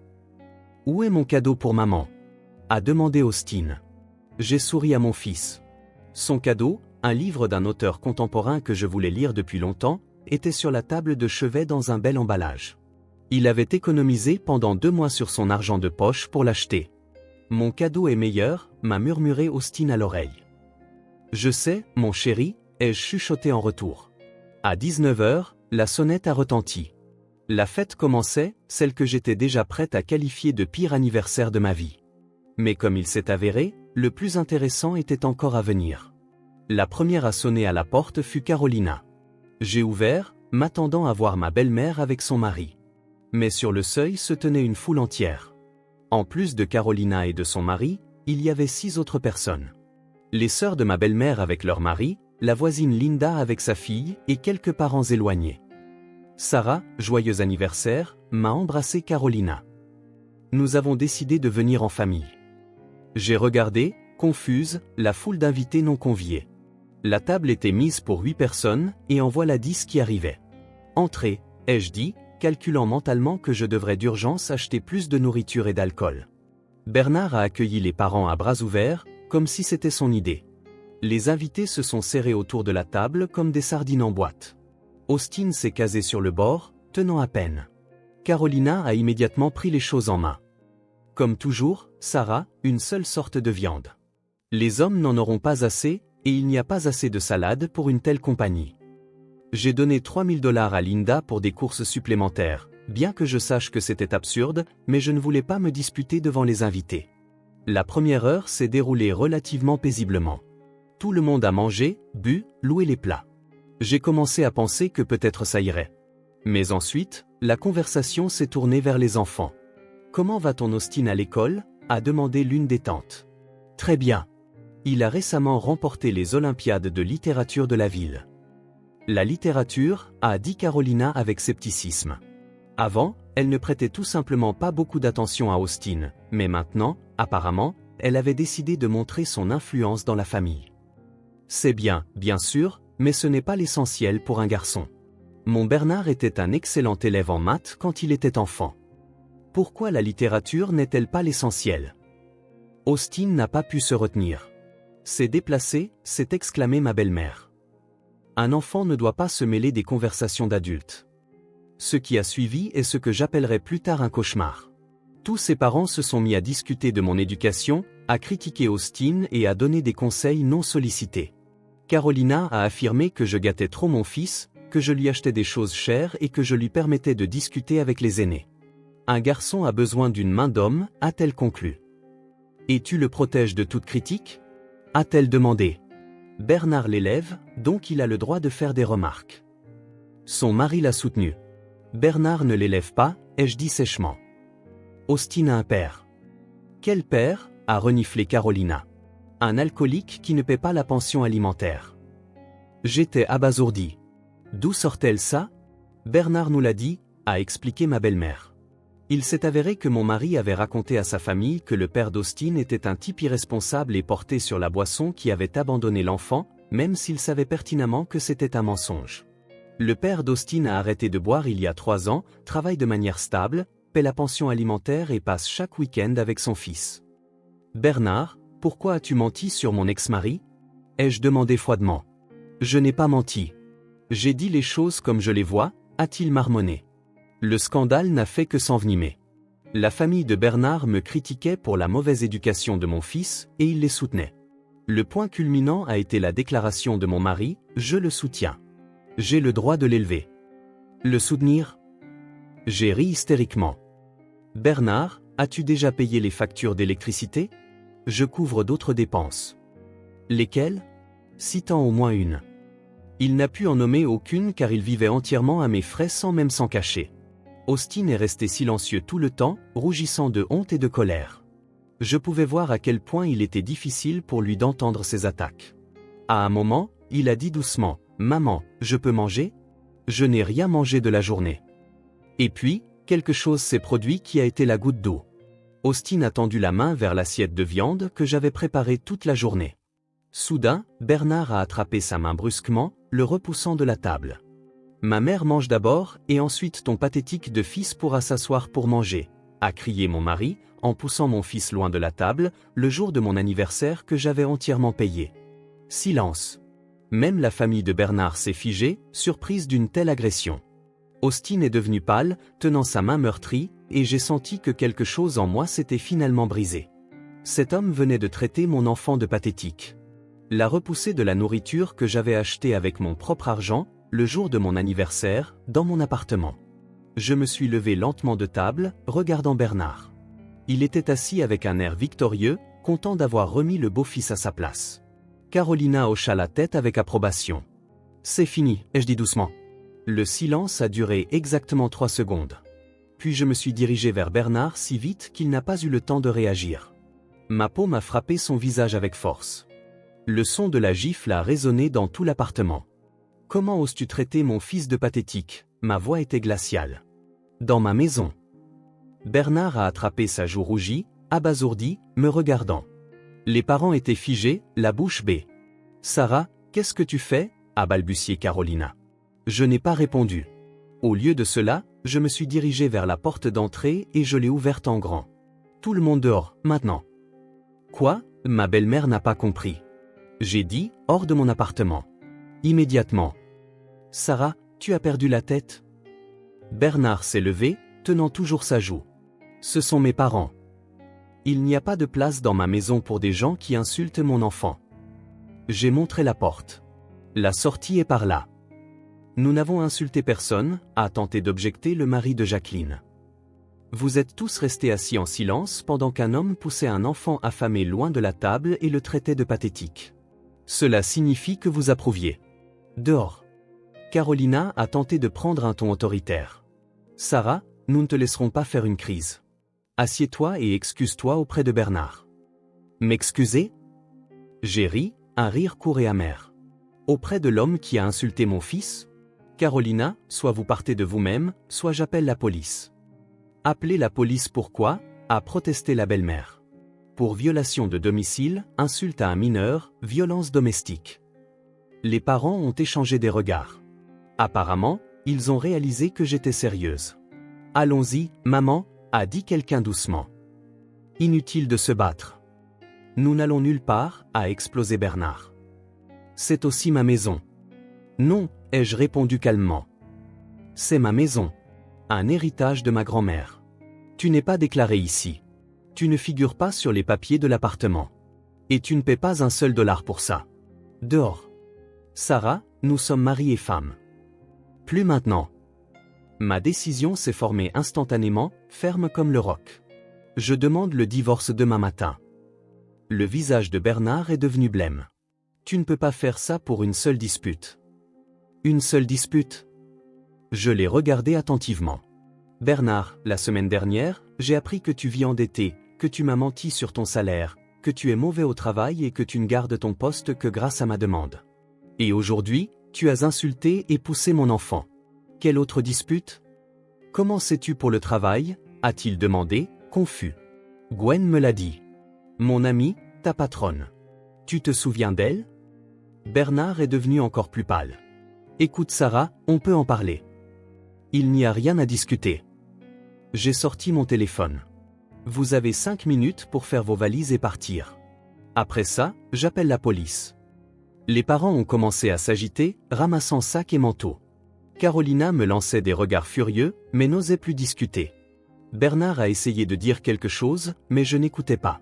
Où est mon cadeau pour maman? A demandé Austin. J'ai souri à mon fils. Son cadeau, un livre d'un auteur contemporain que je voulais lire depuis longtemps, était sur la table de chevet dans un bel emballage. Il avait économisé pendant 2 mois sur son argent de poche pour l'acheter. Mon cadeau est meilleur, m'a murmuré Austin à l'oreille. Je sais, mon chéri, ai-je chuchoté en retour. À 19 heures, la sonnette a retenti. La fête commençait, celle que j'étais déjà prête à qualifier de pire anniversaire de ma vie. Mais comme il s'est avéré, le plus intéressant était encore à venir. La première à sonner à la porte fut Carolina. J'ai ouvert, m'attendant à voir ma belle-mère avec son mari. Mais sur le seuil se tenait une foule entière. En plus de Carolina et de son mari, il y avait 6 autres personnes. Les sœurs de ma belle-mère avec leur mari, la voisine Linda avec sa fille et quelques parents éloignés. Sarah, joyeux anniversaire, m'a embrassé Carolina. Nous avons décidé de venir en famille. J'ai regardé, confuse, la foule d'invités non conviés. La table était mise pour 8 personnes et en voilà 10 qui arrivaient. Entrez, ai-je dit, calculant mentalement que je devrais d'urgence acheter plus de nourriture et d'alcool. Bernard a accueilli les parents à bras ouverts, comme si c'était son idée. Les invités se sont serrés autour de la table comme des sardines en boîte. Austin s'est casé sur le bord, tenant à peine. Carolina a immédiatement pris les choses en main. Comme toujours, Sarah, une seule sorte de viande. Les hommes n'en auront pas assez, et il n'y a pas assez de salade pour une telle compagnie. J'ai donné $3000 à Linda pour des courses supplémentaires, bien que je sache que c'était absurde, mais je ne voulais pas me disputer devant les invités. La première heure s'est déroulée relativement paisiblement. Tout le monde a mangé, bu, loué les plats. J'ai commencé à penser que peut-être ça irait. Mais ensuite, la conversation s'est tournée vers les enfants. « Comment va ton Austin à l'école » a demandé l'une des tantes. « Très bien. Il a récemment remporté les Olympiades de littérature de la ville. » La littérature, a dit Carolina avec scepticisme. Avant, elle ne prêtait tout simplement pas beaucoup d'attention à Austin, mais maintenant, apparemment, elle avait décidé de montrer son influence dans la famille. C'est bien, bien sûr, mais ce n'est pas l'essentiel pour un garçon. Mon Bernard était un excellent élève en maths quand il était enfant. Pourquoi la littérature n'est-elle pas l'essentiel? Austin n'a pas pu se retenir. C'est déplacé, s'est exclamé ma belle-mère. Un enfant ne doit pas se mêler des conversations d'adultes. Ce qui a suivi est ce que j'appellerai plus tard un cauchemar. Tous ses parents se sont mis à discuter de mon éducation, à critiquer Austin et à donner des conseils non sollicités. Carolina a affirmé que je gâtais trop mon fils, que je lui achetais des choses chères et que je lui permettais de discuter avec les aînés. Un garçon a besoin d'une main d'homme, a-t-elle conclu. Et tu le protèges de toute critique ? A-t-elle demandé. Bernard l'élève, donc il a le droit de faire des remarques. Son mari l'a soutenu. Bernard ne l'élève pas, ai-je dit sèchement. Austin a un père. Quel père ? A reniflé Carolina. Un alcoolique qui ne paie pas la pension alimentaire. J'étais abasourdi. D'où sort-elle ça ? Bernard nous l'a dit, a expliqué ma belle-mère. Il s'est avéré que mon mari avait raconté à sa famille que le père d'Austin était un type irresponsable et porté sur la boisson qui avait abandonné l'enfant, même s'il savait pertinemment que c'était un mensonge. Le père d'Austin a arrêté de boire il y a 3 ans, travaille de manière stable, paie la pension alimentaire et passe chaque week-end avec son fils. Bernard, pourquoi as-tu menti sur mon ex-mari ? Ai-je demandé froidement. Je n'ai pas menti. J'ai dit les choses comme je les vois, a-t-il marmonné. Le scandale n'a fait que s'envenimer. La famille de Bernard me critiquait pour la mauvaise éducation de mon fils, et il les soutenait. Le point culminant a été la déclaration de mon mari, je le soutiens. J'ai le droit de l'élever. Le soutenir ? J'ai ri hystériquement. Bernard, as-tu déjà payé les factures d'électricité ? Je couvre d'autres dépenses. Lesquelles ? Citant au moins une. Il n'a pu en nommer aucune car il vivait entièrement à mes frais sans même s'en cacher. Austin est resté silencieux tout le temps, rougissant de honte et de colère. Je pouvais voir à quel point il était difficile pour lui d'entendre ses attaques. À un moment, il a dit doucement, « Maman, je peux manger ? Je n'ai rien mangé de la journée. » Et puis, quelque chose s'est produit qui a été la goutte d'eau. Austin a tendu la main vers l'assiette de viande que j'avais préparée toute la journée. Soudain, Bernard a attrapé sa main brusquement, le repoussant de la table. Ma mère mange d'abord, et ensuite ton pathétique de fils pourra s'asseoir pour manger, a crié mon mari, en poussant mon fils loin de la table, le jour de mon anniversaire que j'avais entièrement payé. Silence. Même la famille de Bernard s'est figée, surprise d'une telle agression. Austin est devenu pâle, tenant sa main meurtrie, et j'ai senti que quelque chose en moi s'était finalement brisé. Cet homme venait de traiter mon enfant de pathétique. L'a repoussé de la nourriture que j'avais achetée avec mon propre argent, le jour de mon anniversaire, dans mon appartement. Je me suis levé lentement de table, regardant Bernard. Il était assis avec un air victorieux, content d'avoir remis le beau-fils à sa place. Carolina hocha la tête avec approbation. « C'est fini, ai-je dit doucement. » Le silence a duré exactement 3 secondes. Puis je me suis dirigé vers Bernard si vite qu'il n'a pas eu le temps de réagir. Ma paume a frappé son visage avec force. Le son de la gifle a résonné dans tout l'appartement. « Comment oses-tu traiter mon fils de pathétique ?» Ma voix était glaciale. « Dans ma maison. » Bernard a attrapé sa joue rougie, abasourdi, me regardant. Les parents étaient figés, la bouche bée. « Sarah, qu'est-ce que tu fais ?» a balbutié Carolina. Je n'ai pas répondu. Au lieu de cela, je me suis dirigé vers la porte d'entrée et je l'ai ouverte en grand. « Tout le monde dehors, maintenant. » Quoi ? Ma belle-mère n'a pas compris. J'ai dit, hors de mon appartement. Immédiatement. Sarah, tu as perdu la tête ? Bernard s'est levé, tenant toujours sa joue. Ce sont mes parents. Il n'y a pas de place dans ma maison pour des gens qui insultent mon enfant. J'ai montré la porte. La sortie est par là. Nous n'avons insulté personne, a tenté d'objecter le mari de Jacqueline. Vous êtes tous restés assis en silence pendant qu'un homme poussait un enfant affamé loin de la table et le traitait de pathétique. Cela signifie que vous approuviez. Dehors. Carolina a tenté de prendre un ton autoritaire. Sarah, nous ne te laisserons pas faire une crise. Assieds-toi et excuse-toi auprès de Bernard. M'excuser ? J'ai ri, un rire court et amer. Auprès de l'homme qui a insulté mon fils ? Carolina, soit vous partez de vous-même, soit j'appelle la police. Appelez la police pourquoi ? A protesté la belle-mère. Pour violation de domicile, insulte à un mineur, violence domestique. Les parents ont échangé des regards. Apparemment, ils ont réalisé que j'étais sérieuse. Allons-y, maman, a dit quelqu'un doucement. Inutile de se battre. Nous n'allons nulle part, a explosé Bernard. C'est aussi ma maison. Non, ai-je répondu calmement. C'est ma maison. Un héritage de ma grand-mère. Tu n'es pas déclaré ici. Tu ne figures pas sur les papiers de l'appartement. Et tu ne paies pas un seul dollar pour ça. Dehors. Sarah, nous sommes mari et femme. Plus maintenant. Ma décision s'est formée instantanément, ferme comme le roc. Je demande le divorce demain matin. Le visage de Bernard est devenu blême. Tu ne peux pas faire ça pour une seule dispute. Une seule dispute? Je l'ai regardé attentivement. Bernard, la semaine dernière, j'ai appris que tu vis endetté, que tu m'as menti sur ton salaire, que tu es mauvais au travail et que tu ne gardes ton poste que grâce à ma demande. Et aujourd'hui, tu as insulté et poussé mon enfant. Quelle autre dispute? Comment sais-tu pour le travail? A-t-il demandé, confus. Gwen me l'a dit. Mon amie, ta patronne. Tu te souviens d'elle? Bernard est devenu encore plus pâle. Écoute Sarah, on peut en parler. Il n'y a rien à discuter. J'ai sorti mon téléphone. Vous avez 5 minutes pour faire vos valises et partir. Après ça, j'appelle la police. Les parents ont commencé à s'agiter, ramassant sacs et manteaux. Carolina me lançait des regards furieux, mais n'osait plus discuter. Bernard a essayé de dire quelque chose, mais je n'écoutais pas.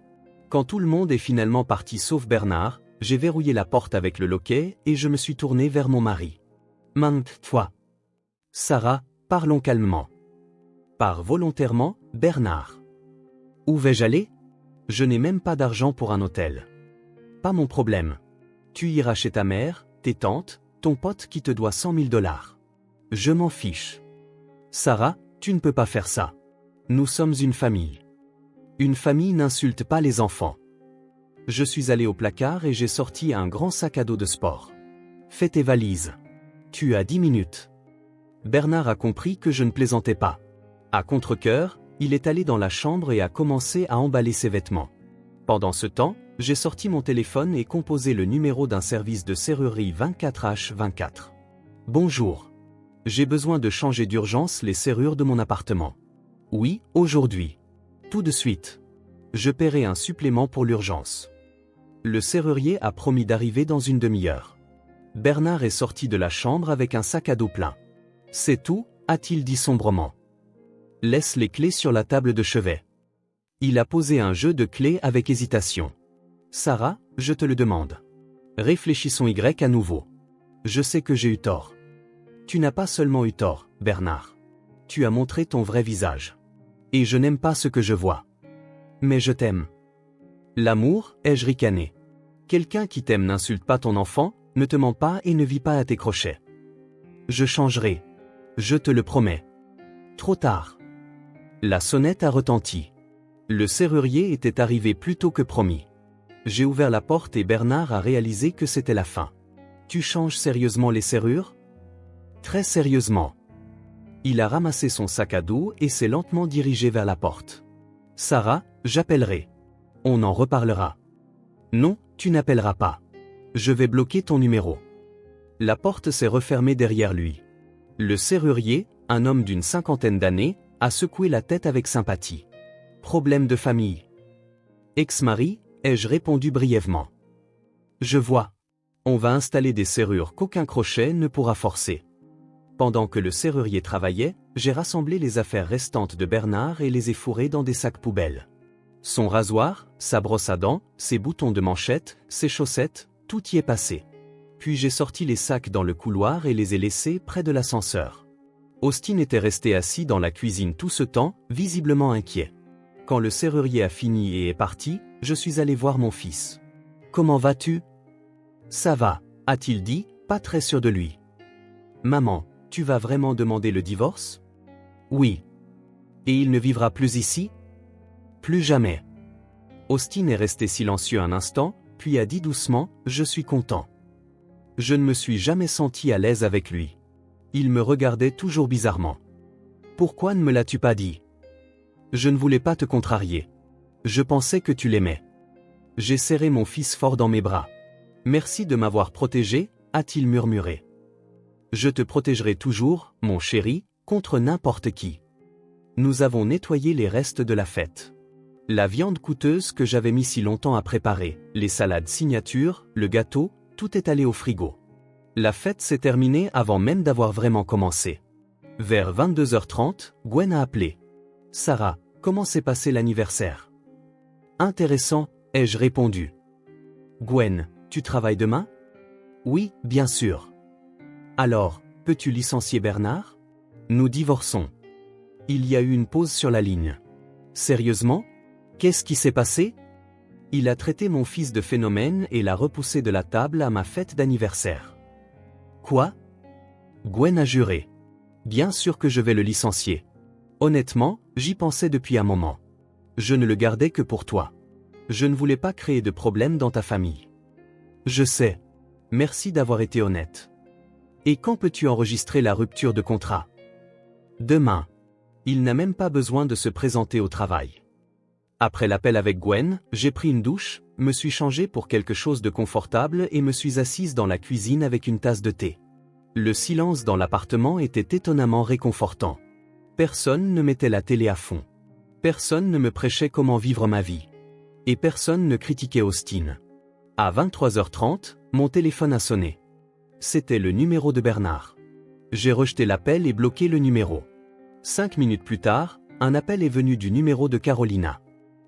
Quand tout le monde est finalement parti sauf Bernard, j'ai verrouillé la porte avec le loquet et je me suis tourné vers mon mari. Maintes fois. Sarah, parlons calmement. Pars volontairement, Bernard. Où vais-je aller? Je n'ai même pas d'argent pour un hôtel. Pas mon problème. Tu iras chez ta mère, tes tantes, ton pote qui te doit 100 000 $. Je m'en fiche. Sarah, tu ne peux pas faire ça. Nous sommes une famille. Une famille n'insulte pas les enfants. Je suis allé au placard et j'ai sorti un grand sac à dos de sport. Fais tes valises. Tu as 10 minutes. Bernard a compris que je ne plaisantais pas. À contre-cœur, il est allé dans la chambre et a commencé à emballer ses vêtements. Pendant ce temps, j'ai sorti mon téléphone et composé le numéro d'un service de serrurerie 24H24. Bonjour. J'ai besoin de changer d'urgence les serrures de mon appartement. Oui, aujourd'hui. Tout de suite. Je paierai un supplément pour l'urgence. Le serrurier a promis d'arriver dans une demi-heure. Bernard est sorti de la chambre avec un sac à dos plein. C'est tout, a-t-il dit sombrement. Laisse les clés sur la table de chevet. Il a posé un jeu de clés avec hésitation. Sarah, je te le demande. Réfléchissons à nouveau. Je sais que j'ai eu tort. Tu n'as pas seulement eu tort, Bernard. Tu as montré ton vrai visage. Et je n'aime pas ce que je vois. Mais je t'aime. L'amour, ai-je ricané. Quelqu'un qui t'aime n'insulte pas ton enfant, ne te ment pas et ne vit pas à tes crochets. Je changerai. Je te le promets. Trop tard. La sonnette a retenti. Le serrurier était arrivé plus tôt que promis. J'ai ouvert la porte et Bernard a réalisé que c'était la fin. Tu changes sérieusement les serrures? Très sérieusement. Il a ramassé son sac à dos et s'est lentement dirigé vers la porte. Sarah, j'appellerai. On en reparlera. Non, tu n'appelleras pas. Je vais bloquer ton numéro. La porte s'est refermée derrière lui. Le serrurier, un homme d'une 50aine d'années, a secoué la tête avec sympathie. Problème de famille. Ex-mari, ai-je répondu brièvement. Je vois. On va installer des serrures qu'aucun crochet ne pourra forcer. Pendant que le serrurier travaillait, j'ai rassemblé les affaires restantes de Bernard et les ai fourrées dans des sacs poubelles. Son rasoir, sa brosse à dents, ses boutons de manchette, ses chaussettes, tout y est passé. Puis j'ai sorti les sacs dans le couloir et les ai laissés près de l'ascenseur. Austin était resté assis dans la cuisine tout ce temps, visiblement inquiet. Quand le serrurier a fini et est parti, je suis allé voir mon fils. « Comment vas-tu » ? « Ça va » a-t-il dit, pas très sûr de lui. « Maman, tu vas vraiment demander le divorce » ? « Oui. » « Et il ne vivra plus ici » ? « Plus jamais. » Austin est resté silencieux un instant, puis a dit doucement, « Je suis content. » Je ne me suis jamais senti à l'aise avec lui. Il me regardait toujours bizarrement. « Pourquoi ne me l'as-tu pas dit » ? Je ne voulais pas te contrarier. Je pensais que tu l'aimais. J'ai serré mon fils fort dans mes bras. « Merci de m'avoir protégé » a-t-il murmuré. « Je te protégerai toujours, mon chéri, contre n'importe qui. » Nous avons nettoyé les restes de la fête. La viande coûteuse que j'avais mis si longtemps à préparer, les salades signature, le gâteau, tout est allé au frigo. La fête s'est terminée avant même d'avoir vraiment commencé. Vers 22h30, Gwen a appelé. « Sarah, comment Comment s'est passé l'anniversaire? Intéressant, ai-je répondu. Gwen, tu travailles demain? Oui, bien sûr. Alors, peux-tu licencier Bernard? Nous divorçons. Il y a eu une pause sur la ligne. Sérieusement? Qu'est-ce qui s'est passé? Il a traité mon fils de phénomène et l'a repoussé de la table à ma fête d'anniversaire. Quoi? Gwen a juré. Bien sûr que je vais le licencier. Honnêtement, j'y pensais depuis un moment. Je ne le gardais que pour toi. Je ne voulais pas créer de problème dans ta famille. Je sais. Merci d'avoir été honnête. Et quand peux-tu enregistrer la rupture de contrat? Demain. Il n'a même pas besoin de se présenter au travail. Après l'appel avec Gwen, j'ai pris une douche, me suis changé pour quelque chose de confortable et me suis assise dans la cuisine avec une tasse de thé. Le silence dans l'appartement était étonnamment réconfortant. Personne ne mettait la télé à fond. Personne ne me prêchait comment vivre ma vie. Et personne ne critiquait Austin. À 23h30, mon téléphone a sonné. C'était le numéro de Bernard. J'ai rejeté l'appel et bloqué le numéro. 5 minutes plus tard, un appel est venu du numéro de Carolina.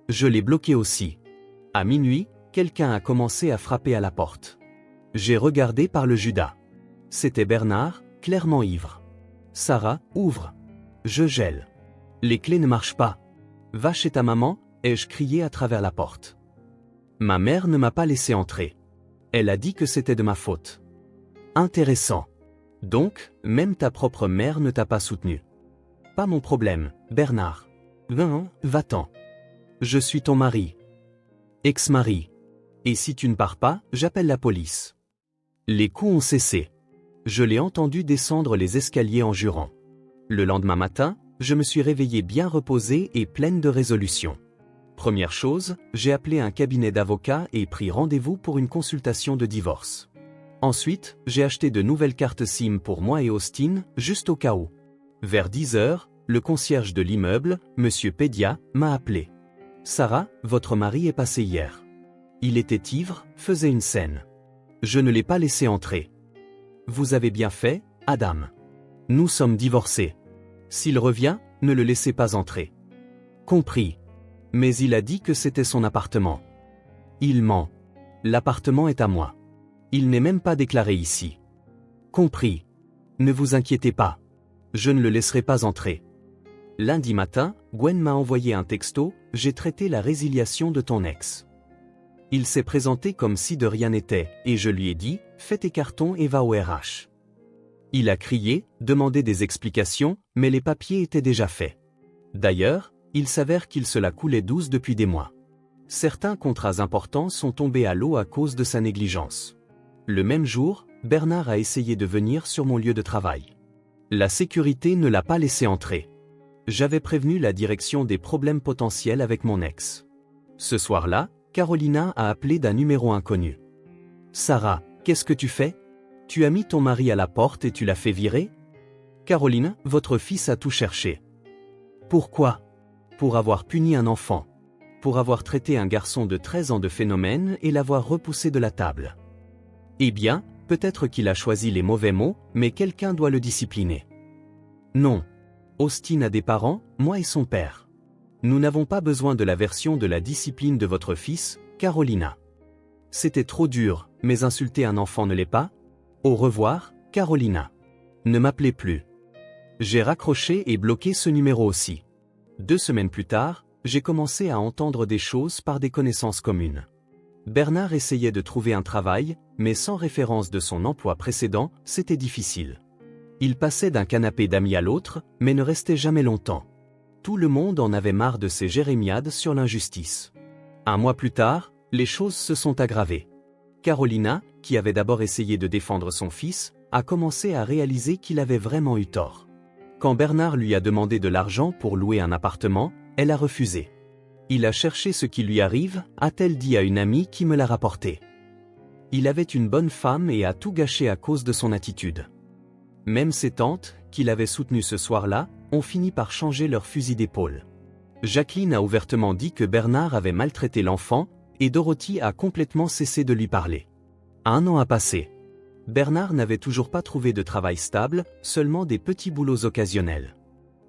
Je l'ai bloqué aussi. À minuit, quelqu'un a commencé à frapper à la porte. J'ai regardé par le Judas. C'était Bernard, clairement ivre. Sarah, ouvre. Je gèle. Les clés ne marchent pas. Va chez ta maman, ai-je crié à travers la porte. Ma mère ne m'a pas laissé entrer. Elle a dit que c'était de ma faute. Intéressant. Donc, même ta propre mère ne t'a pas soutenu. Pas mon problème, Bernard. Va-t'en. Je suis ton mari. Ex-mari. Et si tu ne pars pas, j'appelle la police. Les coups ont cessé. Je l'ai entendu descendre les escaliers en jurant. Le lendemain matin, je me suis réveillée bien reposée et pleine de résolution. Première chose, j'ai appelé un cabinet d'avocats et pris rendez-vous pour une consultation de divorce. Ensuite, j'ai acheté de nouvelles cartes SIM pour moi et Austin, juste au cas où. Vers 10h, le concierge de l'immeuble, Monsieur Pedia, m'a appelé. Sarah, votre mari est passé hier. Il était ivre, faisait une scène. Je ne l'ai pas laissé entrer. Vous avez bien fait, Adam. Nous sommes divorcés. S'il revient, ne le laissez pas entrer. Compris. Mais il a dit que c'était son appartement. Il ment. L'appartement est à moi. Il n'est même pas déclaré ici. Compris. Ne vous inquiétez pas. Je ne le laisserai pas entrer. Lundi matin, Gwen m'a envoyé un texto, j'ai traité la résiliation de ton ex. Il s'est présenté comme si de rien n'était, et je lui ai dit, fais tes cartons et va au RH. Il a crié, demandé des explications, mais les papiers étaient déjà faits. D'ailleurs, il s'avère qu'il se la coulait douce depuis des mois. Certains contrats importants sont tombés à l'eau à cause de sa négligence. Le même jour, Bernard a essayé de venir sur mon lieu de travail. La sécurité ne l'a pas laissé entrer. J'avais prévenu la direction des problèmes potentiels avec mon ex. Ce soir-là, Carolina a appelé d'un numéro inconnu. Sarah, qu'est-ce que tu fais? Tu as mis ton mari à la porte et tu l'as fait virer? Caroline, votre fils a tout cherché. Pourquoi? Pour avoir puni un enfant. Pour avoir traité un garçon de 13 ans de phénomène et l'avoir repoussé de la table. Eh bien, peut-être qu'il a choisi les mauvais mots, mais quelqu'un doit le discipliner. Non. Austin a des parents, moi et son père. Nous n'avons pas besoin de la version de la discipline de votre fils, Carolina. C'était trop dur, mais insulter un enfant ne l'est pas? Au revoir, Carolina. Ne m'appelez plus. J'ai raccroché et bloqué ce numéro aussi. 2 semaines plus tard, j'ai commencé à entendre des choses par des connaissances communes. Bernard essayait de trouver un travail, mais sans référence de son emploi précédent, c'était difficile. Il passait d'un canapé d'amis à l'autre, mais ne restait jamais longtemps. Tout le monde en avait marre de ses jérémiades sur l'injustice. 1 mois plus tard, les choses se sont aggravées. Carolina, qui avait d'abord essayé de défendre son fils, a commencé à réaliser qu'il avait vraiment eu tort. Quand Bernard lui a demandé de l'argent pour louer un appartement, elle a refusé. Il a cherché ce qui lui arrive, a-t-elle dit à une amie qui me l'a rapporté. Il avait une bonne femme et a tout gâché à cause de son attitude. Même ses tantes, qui l'avaient soutenu ce soir-là, ont fini par changer leur fusil d'épaule. Jacqueline a ouvertement dit que Bernard avait maltraité l'enfant, et Dorothy a complètement cessé de lui parler. 1 an a passé. Bernard n'avait toujours pas trouvé de travail stable, seulement des petits boulots occasionnels.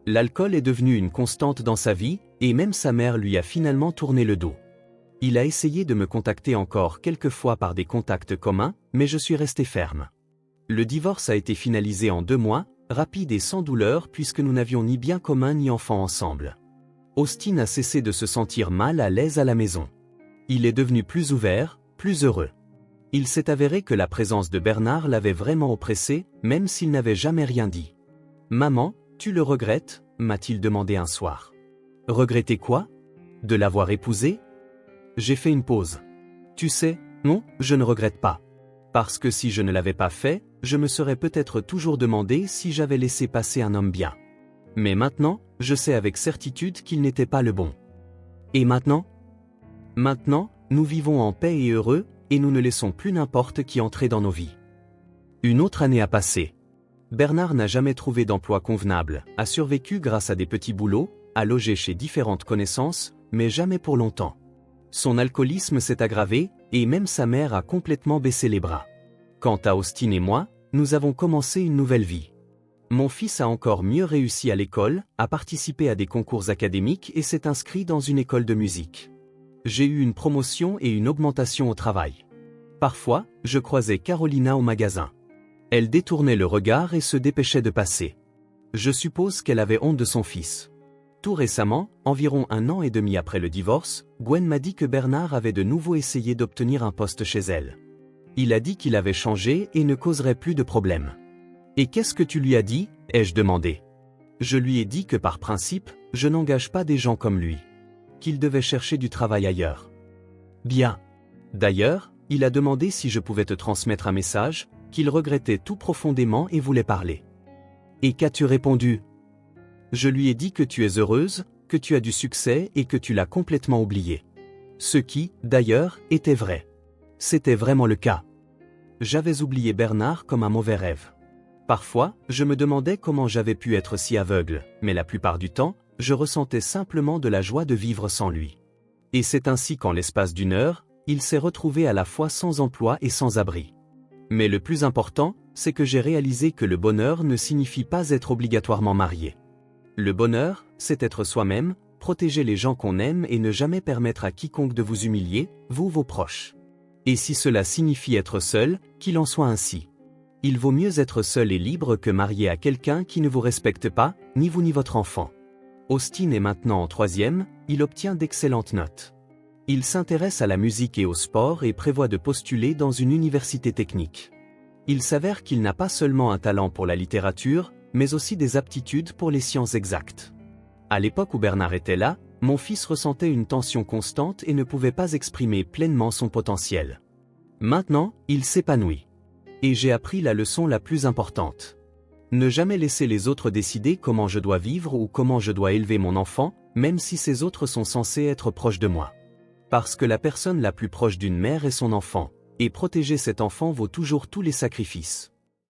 L'alcool est devenu une constante dans sa vie, et même sa mère lui a finalement tourné le dos. Il a essayé de me contacter encore quelques fois par des contacts communs, mais je suis resté ferme. Le divorce a été finalisé en 2 mois, rapide et sans douleur puisque nous n'avions ni bien commun ni enfant ensemble. Austin a cessé de se sentir mal à l'aise à la maison. Il est devenu plus ouvert, plus heureux. Il s'est avéré que la présence de Bernard l'avait vraiment oppressé, même s'il n'avait jamais rien dit. « Maman, tu le regrettes ?» m'a-t-il demandé un soir. « Regretter quoi? De l'avoir épousé ?» J'ai fait une pause. « Tu sais, non, je ne regrette pas. Parce que si je ne l'avais pas fait, je me serais peut-être toujours demandé si j'avais laissé passer un homme bien. Mais maintenant, je sais avec certitude qu'il n'était pas le bon. Et maintenant? Maintenant, nous vivons en paix et heureux, et nous ne laissons plus n'importe qui entrer dans nos vies. » Une autre année a passé. Bernard n'a jamais trouvé d'emploi convenable, a survécu grâce à des petits boulots, a logé chez différentes connaissances, mais jamais pour longtemps. Son alcoolisme s'est aggravé, et même sa mère a complètement baissé les bras. Quant à Austin et moi, nous avons commencé une nouvelle vie. Mon fils a encore mieux réussi à l'école, a participé à des concours académiques et s'est inscrit dans une école de musique. J'ai eu une promotion et une augmentation au travail. Parfois, je croisais Carolina au magasin. Elle détournait le regard et se dépêchait de passer. Je suppose qu'elle avait honte de son fils. Tout récemment, environ 1 an et demi après le divorce, Gwen m'a dit que Bernard avait de nouveau essayé d'obtenir un poste chez elle. Il a dit qu'il avait changé et ne causerait plus de problème. « Et qu'est-ce que tu lui as dit ?» ai-je demandé. Je lui ai dit que par principe, je n'engage pas des gens comme lui. Qu'il devait chercher du travail ailleurs. Bien. D'ailleurs, il a demandé si je pouvais te transmettre un message, qu'il regrettait tout profondément et voulait parler. Et qu'as-tu répondu? Je lui ai dit que tu es heureuse, que tu as du succès et que tu l'as complètement oublié. Ce qui, d'ailleurs, était vrai. C'était vraiment le cas. J'avais oublié Bernard comme un mauvais rêve. Parfois, je me demandais comment j'avais pu être si aveugle, mais la plupart du temps, je ressentais simplement de la joie de vivre sans lui. Et c'est ainsi qu'en l'espace d'1 heure, il s'est retrouvé à la fois sans emploi et sans abri. Mais le plus important, c'est que j'ai réalisé que le bonheur ne signifie pas être obligatoirement marié. Le bonheur, c'est être soi-même, protéger les gens qu'on aime et ne jamais permettre à quiconque de vous humilier, vous vos proches. Et si cela signifie être seul, qu'il en soit ainsi. Il vaut mieux être seul et libre que marié à quelqu'un qui ne vous respecte pas, ni vous ni votre enfant. Austin est maintenant en 3e, il obtient d'excellentes notes. Il s'intéresse à la musique et au sport et prévoit de postuler dans une université technique. Il s'avère qu'il n'a pas seulement un talent pour la littérature, mais aussi des aptitudes pour les sciences exactes. À l'époque où Bernard était là, mon fils ressentait une tension constante et ne pouvait pas exprimer pleinement son potentiel. Maintenant, il s'épanouit. Et j'ai appris la leçon la plus importante. Ne jamais laisser les autres décider comment je dois vivre ou comment je dois élever mon enfant, même si ces autres sont censés être proches de moi. Parce que la personne la plus proche d'une mère est son enfant, et protéger cet enfant vaut toujours tous les sacrifices.